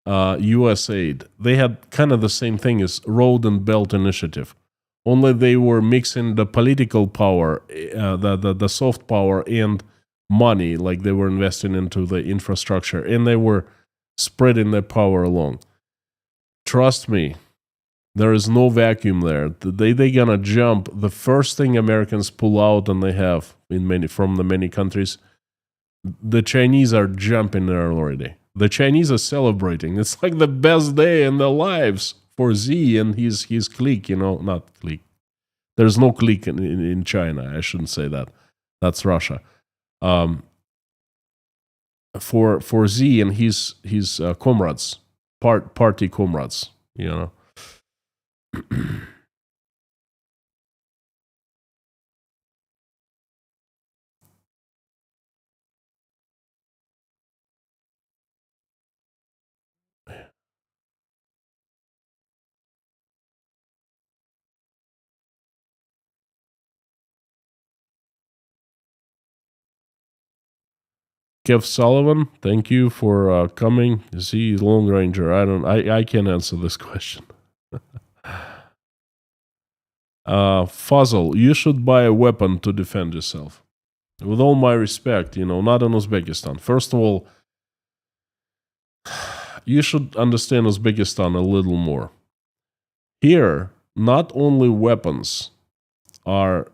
U.S. aid. They had kind of the same thing as Road and Belt Initiative, only they were mixing the political power, the soft power, and money, like they were investing into the infrastructure, and they were spreading their power along. Trust me, there is no vacuum there. They gonna jump. The first thing Americans pull out, and they have from the many countries, the Chinese are jumping there already. The Chinese are celebrating. It's like the best day in their lives for Xi and his clique. Not clique. There's no clique in China. I shouldn't say that. That's Russia. For Xi and his comrades, party comrades. Kev Sullivan, thank you for coming. See, Lone Ranger. I can't answer this question. Fuzzle, you should buy a weapon to defend yourself. With all my respect, not in Uzbekistan. First of all, you should understand Uzbekistan a little more. Here, not only weapons are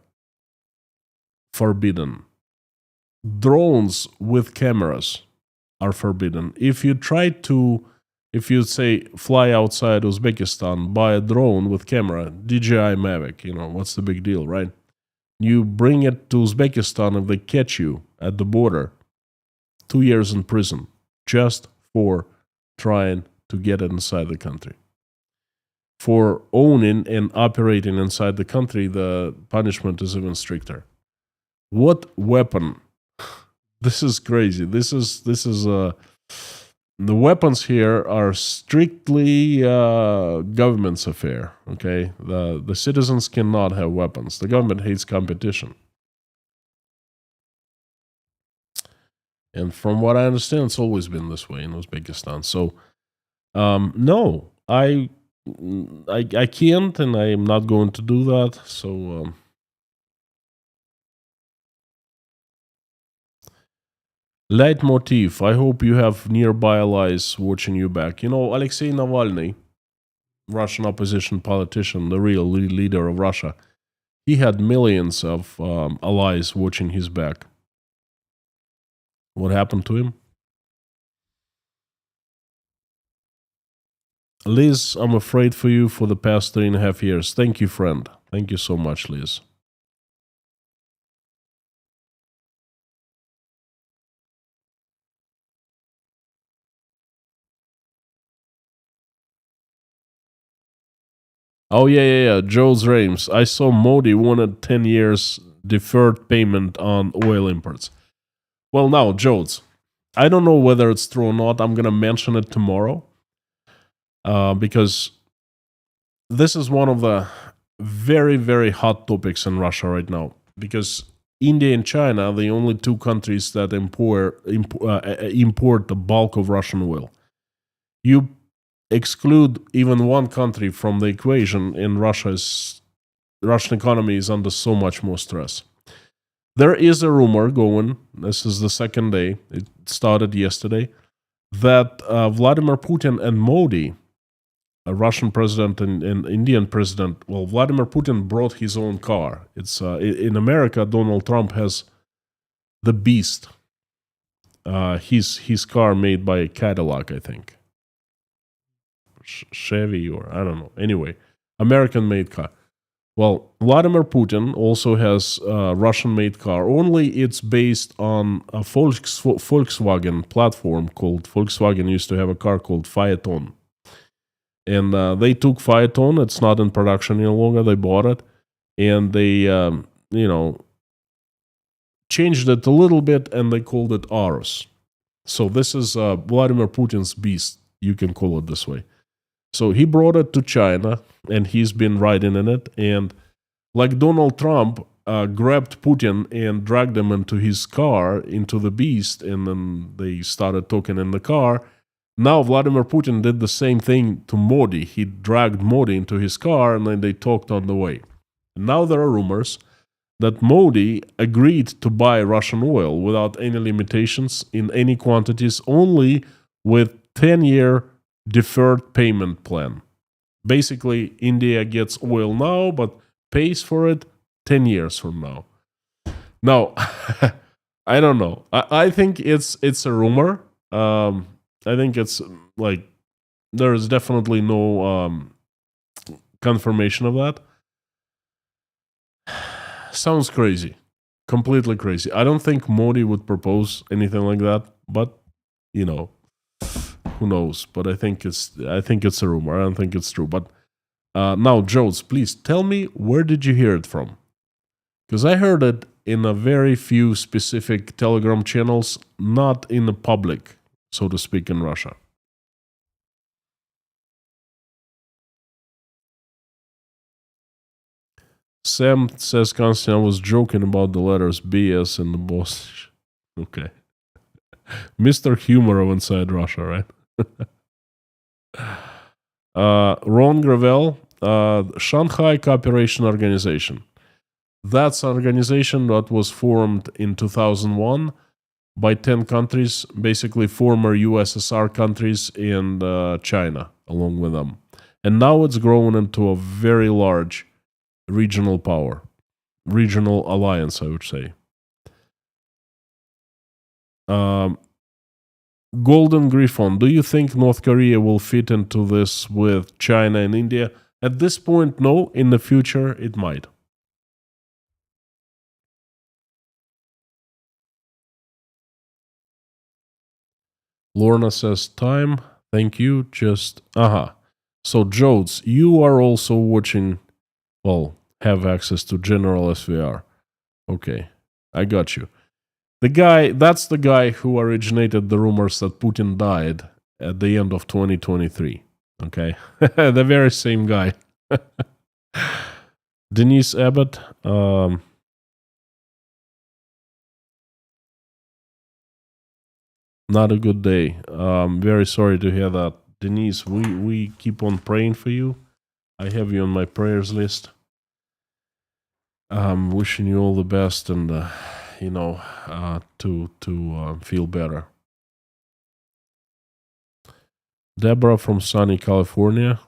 forbidden, drones with cameras are forbidden. If you say fly outside Uzbekistan, buy a drone with camera, DJI Mavic, what's the big deal, right? You bring it to Uzbekistan, if they catch you at the border, 2 years in prison, just for trying to get it inside the country. For owning and operating inside the country, the punishment is even stricter. What weapon? This is crazy. This is the weapons here are strictly government's affair. Okay, the citizens cannot have weapons. The government hates competition, and from what I understand, it's always been this way in Uzbekistan. So, no, I can't, and I am not going to do that. So. Leitmotif, I hope you have nearby allies watching you back. Alexei Navalny, Russian opposition politician, the real leader of Russia, he had millions of allies watching his back. What happened to him? Liz, I'm afraid for you for the past 3.5 years. Thank you, friend. Thank you so much, Liz. Oh, yeah. Joe's Rames. I saw Modi wanted 10 years deferred payment on oil imports. Well, now, Joe's. I don't know whether it's true or not. I'm going to mention it tomorrow. Because this is one of the very, very hot topics in Russia right now. Because India and China are the only two countries that import the bulk of Russian oil. You exclude even one country from the equation, and Russian economy is under so much more stress. There is a rumor going, this is the second day, it started yesterday, that Vladimir Putin and Modi a Russian president and Indian president. Well, Vladimir Putin brought his own car. It's in America. Donald Trump has the Beast. His car made by Cadillac, I think, Chevy, or I don't know. Anyway, American-made car. Well, Vladimir Putin also has a Russian-made car. Only it's based on a Volkswagen platform called Volkswagen used to have a car called Phaeton. And they took Phaeton. It's not in production any longer. They bought it. And they, changed it a little bit, and they called it Aros. So this is Vladimir Putin's Beast. You can call it this way. So he brought it to China, and he's been riding in it. And like Donald Trump grabbed Putin and dragged him into his car, into the Beast, and then they started talking in the car. Now Vladimir Putin did the same thing to Modi. He dragged Modi into his car, and then they talked on the way. And now there are rumors that Modi agreed to buy Russian oil without any limitations in any quantities, only with 10-year deferred payment plan. Basically, India gets oil now, but pays for it 10 years from now. Now, I don't know. I think it's a rumor. I think it's like there is definitely no confirmation of that. Sounds crazy. Completely crazy. I don't think Modi would propose anything like that, but who knows? But I think it's a rumor. I don't think it's true. But now, Jones, please tell me, where did you hear it from? Because I heard it in a very few specific Telegram channels, not in the public, so to speak, in Russia. Sam says, Konstantin, I was joking about the letters BS and the boss. Okay. Mr. Humor inside Russia, right? Ron Gravel, Shanghai Cooperation Organization. That's an organization that was formed in 2001 by 10 countries, basically former USSR countries and China along with them. And now it's grown into a very large regional power, regional alliance, I would say. Golden Griffon, do you think North Korea will fit into this with China and India? At this point, no. In the future, it might. Lorna says, time. Thank you. Just, So, Jodes, you are also watching, have access to general SVR. Okay, I got you. That's the guy who originated the rumors that Putin died at the end of 2023. Okay, the very same guy. Denise Abbott. Not a good day. Very sorry to hear that. Denise, we keep on praying for you. I have you on my prayers list. Wishing you all the best and, to feel better. Deborah from sunny California.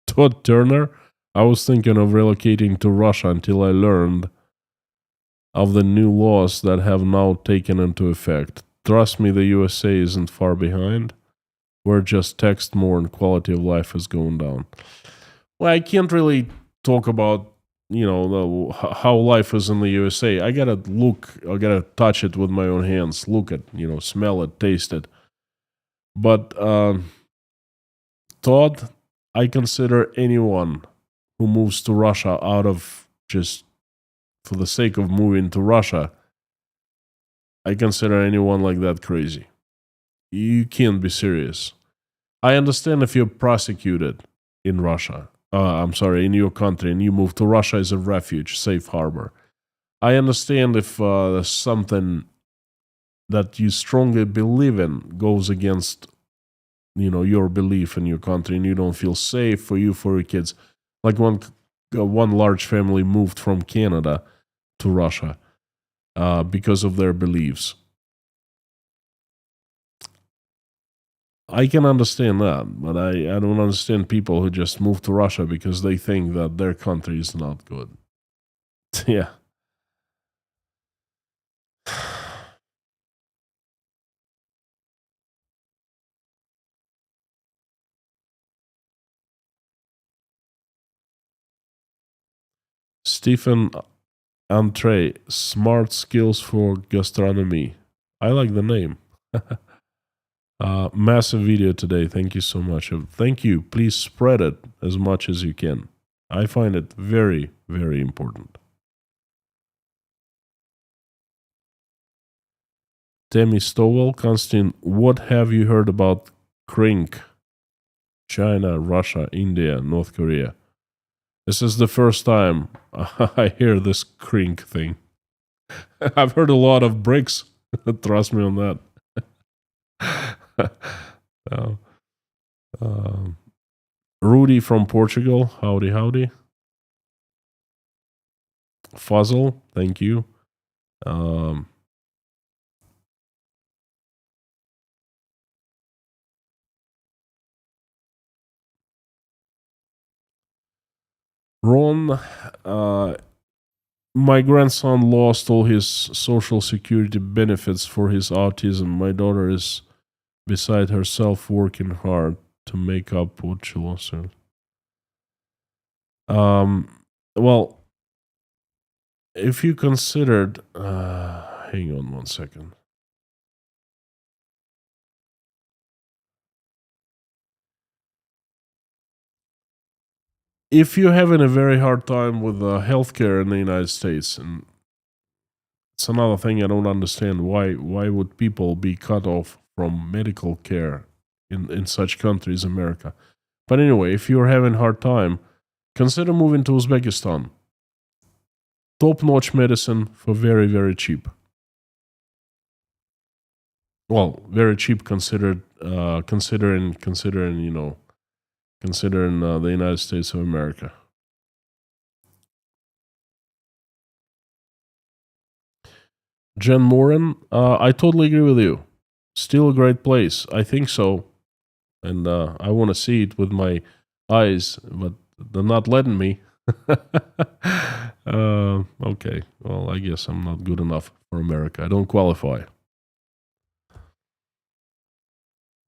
Todd Turner. I was thinking of relocating to Russia until I learned of the new laws that have now taken into effect. Trust me, the USA isn't far behind. We're just taxed more and quality of life is going down. Well, I can't really talk about, how life is in the USA. I gotta touch it with my own hands, look at, smell it, taste it. But, Todd, I consider anyone who moves to Russia out of just for the sake of moving to Russia, I consider anyone like that crazy. You can't be serious. I understand if you're prosecuted in Russia. In your country, and you move to Russia as a refuge, safe harbor. I understand if something that you strongly believe in goes against, your belief in your country, and you don't feel safe for you, for your kids. Like one large family moved from Canada to Russia because of their beliefs. I can understand that, but I don't understand people who just move to Russia because they think that their country is not good. Yeah. Stephen Entree, smart skills for gastronomy. I like the name. Massive video today. Thank you so much. Thank you. Please spread it as much as you can. I find it very, very important. Temi Stowell, Konstantin, what have you heard about Krink? China, Russia, India, North Korea. This is the first time I hear this Krink thing. I've heard a lot of BRICS. Trust me on that. Rudy from Portugal. Howdy, howdy. Fuzzle, thank you. Ron, my grandson lost all his social security benefits for his autism. My daughter is beside herself working hard to make up what she lost. Well, if you considered, hang on one second. If you're having a very hard time with healthcare in the United States, and it's another thing I don't understand, why would people be cut off from medical care in such countries, America? But anyway, if you're having a hard time, consider moving to Uzbekistan. Top-notch medicine for very, very cheap. Well, very cheap considering the United States of America. Jen Moran, I totally agree with you. Still a great place. I think so. And I want to see it with my eyes, but they're not letting me. Okay. Well, I guess I'm not good enough for America. I don't qualify.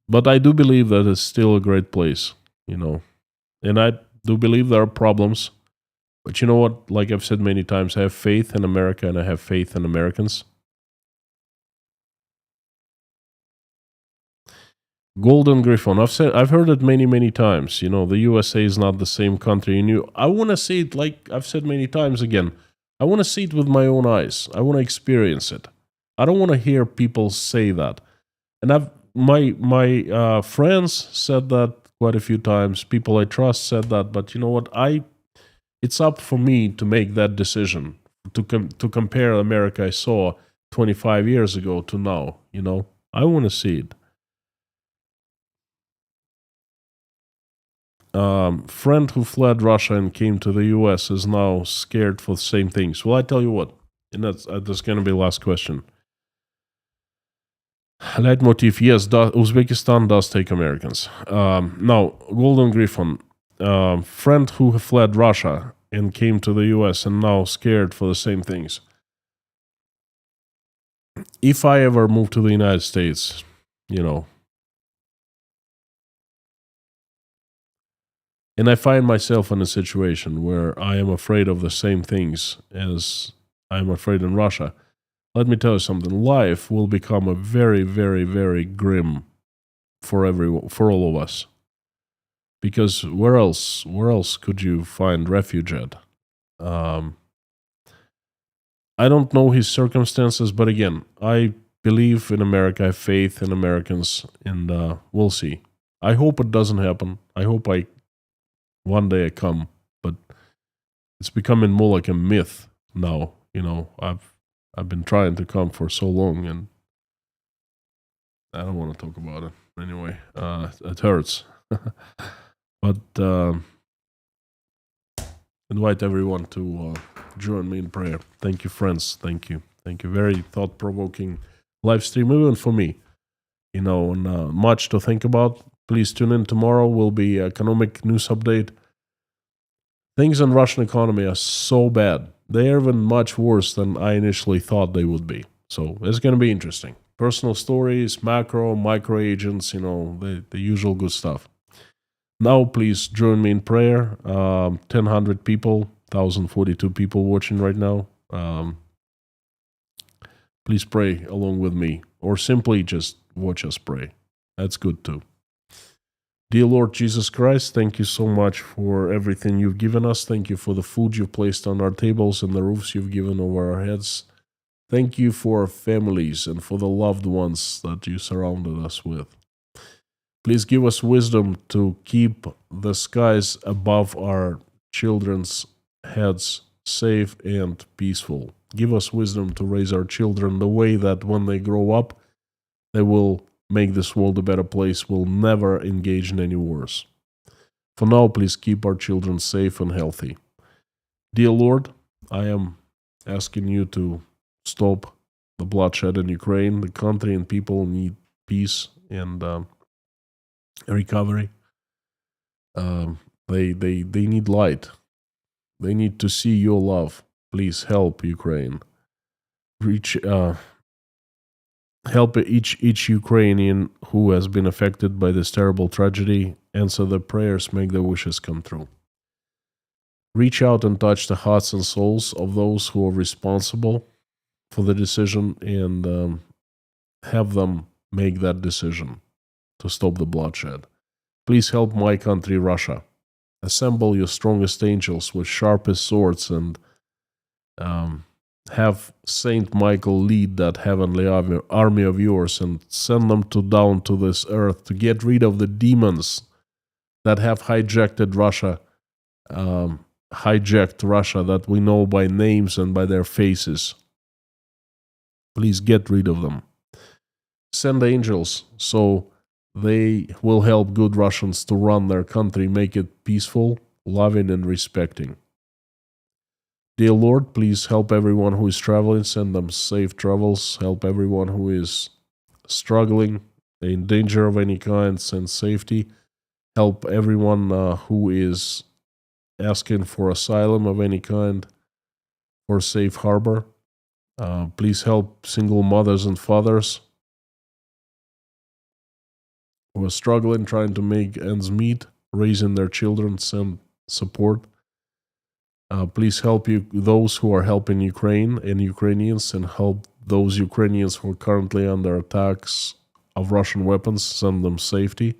But I do believe that it's still a great place, And I do believe there are problems. But you know what? Like I've said many times, I have faith in America and I have faith in Americans. Golden Griffon. I've heard it many, many times. The USA is not the same country. And I want to see it, like I've said many times again. I want to see it with my own eyes. I want to experience it. I don't want to hear people say that. And my friends said that quite a few times. People I trust said that. But you know what? It's up for me to make that decision to compare America I saw 25 years ago to now. I want to see it. Friend who fled Russia and came to the US is now scared for the same things. Well, I tell you what, and that's going to be the last question. Leitmotiv, yes, Uzbekistan does take Americans. Now, Golden Griffon, friend who fled Russia and came to the US and now scared for the same things. If I ever move to the United States, and I find myself in a situation where I am afraid of the same things as I am afraid in Russia, let me tell you something. Life will become a very, very, very grim for all of us. Because where else could you find refuge at? I don't know his circumstances, but again, I believe in America, I have faith in Americans, and we'll see. I hope it doesn't happen. I hope one day I come, but it's becoming more like a myth now. I've been trying to come for so long, and I don't want to talk about it anyway. It hurts, but invite everyone to join me in prayer. Thank you, friends. Thank you. Very thought-provoking live stream, even for me. and much to think about. Please tune in tomorrow. Will be economic news update. Things in Russian economy are so bad. They're even much worse than I initially thought they would be. So it's going to be interesting. Personal stories, macro, micro agents, the usual good stuff. Now, please join me in prayer. 1,000 people, 1,042 people watching right now. Please pray along with me, or simply just watch us pray. That's good too. Dear Lord Jesus Christ, thank you so much for everything you've given us. Thank you for the food you've placed on our tables and the roofs you've given over our heads. Thank you for our families and for the loved ones that you surrounded us with. Please give us wisdom to keep the skies above our children's heads safe and peaceful. Give us wisdom to raise our children the way that when they grow up, they will make this world a better place, will never engage in any wars. For now, please keep our children safe and healthy. Dear Lord, I am asking you to stop the bloodshed in Ukraine. The country and people need peace and recovery. They need light. They need to see your love. Please help Ukraine. Help each Ukrainian who has been affected by this terrible tragedy. Answer their prayers, make their wishes come true. Reach out and touch the hearts and souls of those who are responsible for the decision and have them make that decision to stop the bloodshed. Please help my country, Russia. Assemble your strongest angels with sharpest swords and have Saint Michael lead that heavenly army of yours and send them down to this earth to get rid of the demons that have hijacked Russia, that we know by names and by their faces. Please get rid of them. Send angels so they will help good Russians to run their country, make it peaceful, loving, and respecting. Dear Lord, please help everyone who is traveling, send them safe travels. Help everyone who is struggling, in danger of any kind, send safety. Help everyone who is asking for asylum of any kind or safe harbor. Please help single mothers and fathers who are struggling, trying to make ends meet, raising their children, send support. Please help those who are helping Ukraine and Ukrainians, and help those Ukrainians who are currently under attacks of Russian weapons, send them safety.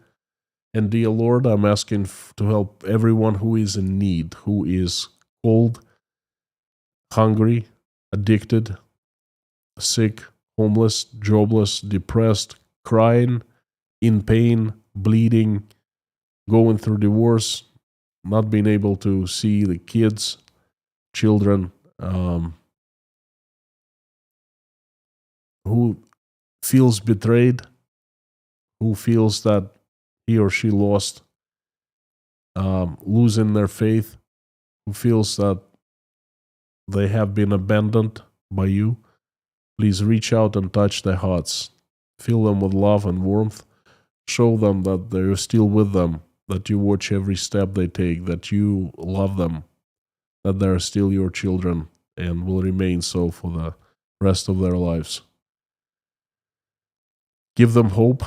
And dear Lord, I'm asking to help everyone who is in need, who is cold, hungry, addicted, sick, homeless, jobless, depressed, crying, in pain, bleeding, going through divorce, not being able to see the kids, children, who feels betrayed, who feels that he or she lost, losing their faith, who feels that they have been abandoned by you. Please reach out and touch their hearts. Fill them with love and warmth. Show them that they're still with them, that you watch every step they take, that you love them, that they're still your children and will remain so for the rest of their lives. Give them hope,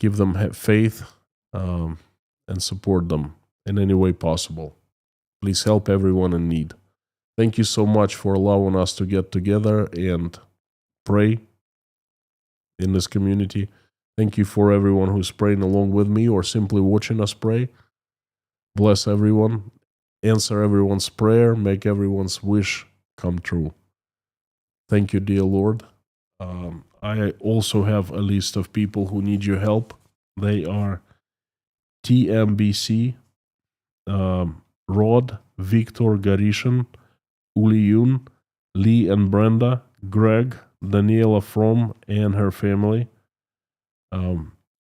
give them faith, and support them in any way possible. Please help everyone in need. Thank you so much for allowing us to get together and pray in this community. Thank you for everyone who's praying along with me or simply watching us pray. Bless everyone, answer everyone's prayer, make everyone's wish come true. Thank you, dear Lord. I also have a list of people who need your help. They are TMBC, Rod, Victor Garishan, Uli Yun, Lee and Brenda, Greg, Daniela From and her family,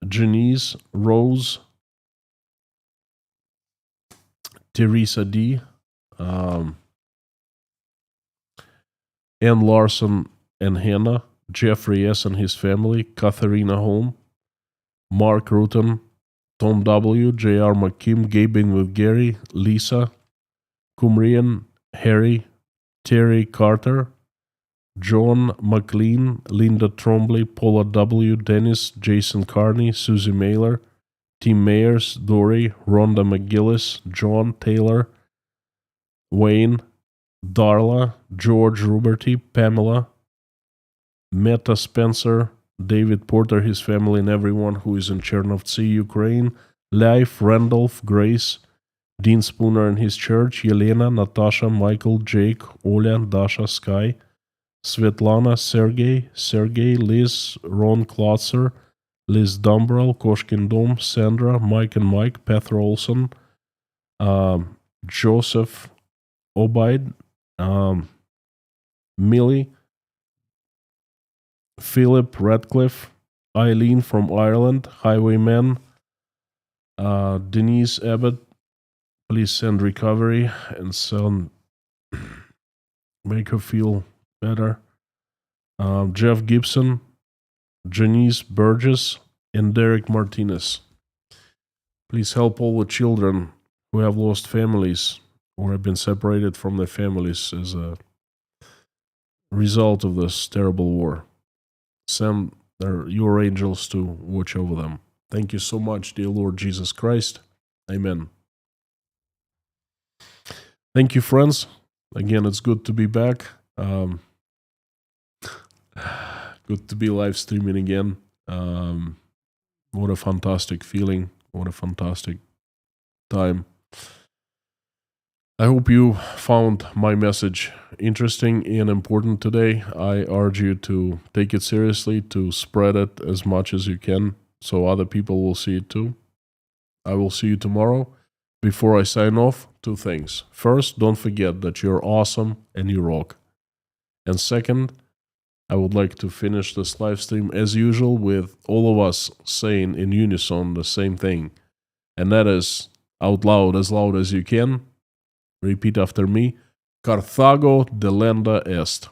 Janice, Rose, Teresa D, Ann Larson and Hannah, Jeffrey S. and his family, Katharina Holm, Mark Rutten, Tom W., J.R. McKim, Gabing with Gary, Lisa, Cumrian, Harry, Terry Carter, John McLean, Linda Trombley, Paula W., Dennis, Jason Carney, Susie Mailer, Tim Mayers, Dory, Rhonda McGillis, John Taylor, Wayne, Darla, George Ruberty, Pamela, Meta Spencer, David Porter, his family, and everyone who is in Chernovtsi, Ukraine, Leif, Randolph, Grace, Dean Spooner and his church, Yelena, Natasha, Michael, Jake, Oля, Dasha, Sky, Svetlana, Sergey, Liz, Ron Klotzer, Liz Dumbrell, Koshkin Dom, Sandra, Mike and Mike, Petra Olson, Joseph Obaid, Millie, Philip Radcliffe, Eileen from Ireland, Highwayman, Denise Abbott, please send recovery and send, make her feel better. Jeff Gibson, Janice Burgess, and Derek Martinez. Please help all the children who have lost families or have been separated from their families as a result of this terrible war. Send your angels to watch over them. Thank you so much, dear Lord Jesus Christ. Amen. Thank you, friends. Again, it's good to be back. Good to be live streaming again. What a fantastic feeling. What a fantastic time. I hope you found my message interesting and important today. I urge you to take it seriously, to spread it as much as you can so other people will see it too. I will see you tomorrow. Before I sign off, 2 things. First, don't forget that you're awesome and you rock. And second, I would like to finish this live stream as usual with all of us saying in unison the same thing. And that is, out loud as you can, repeat after me, Carthago delenda est.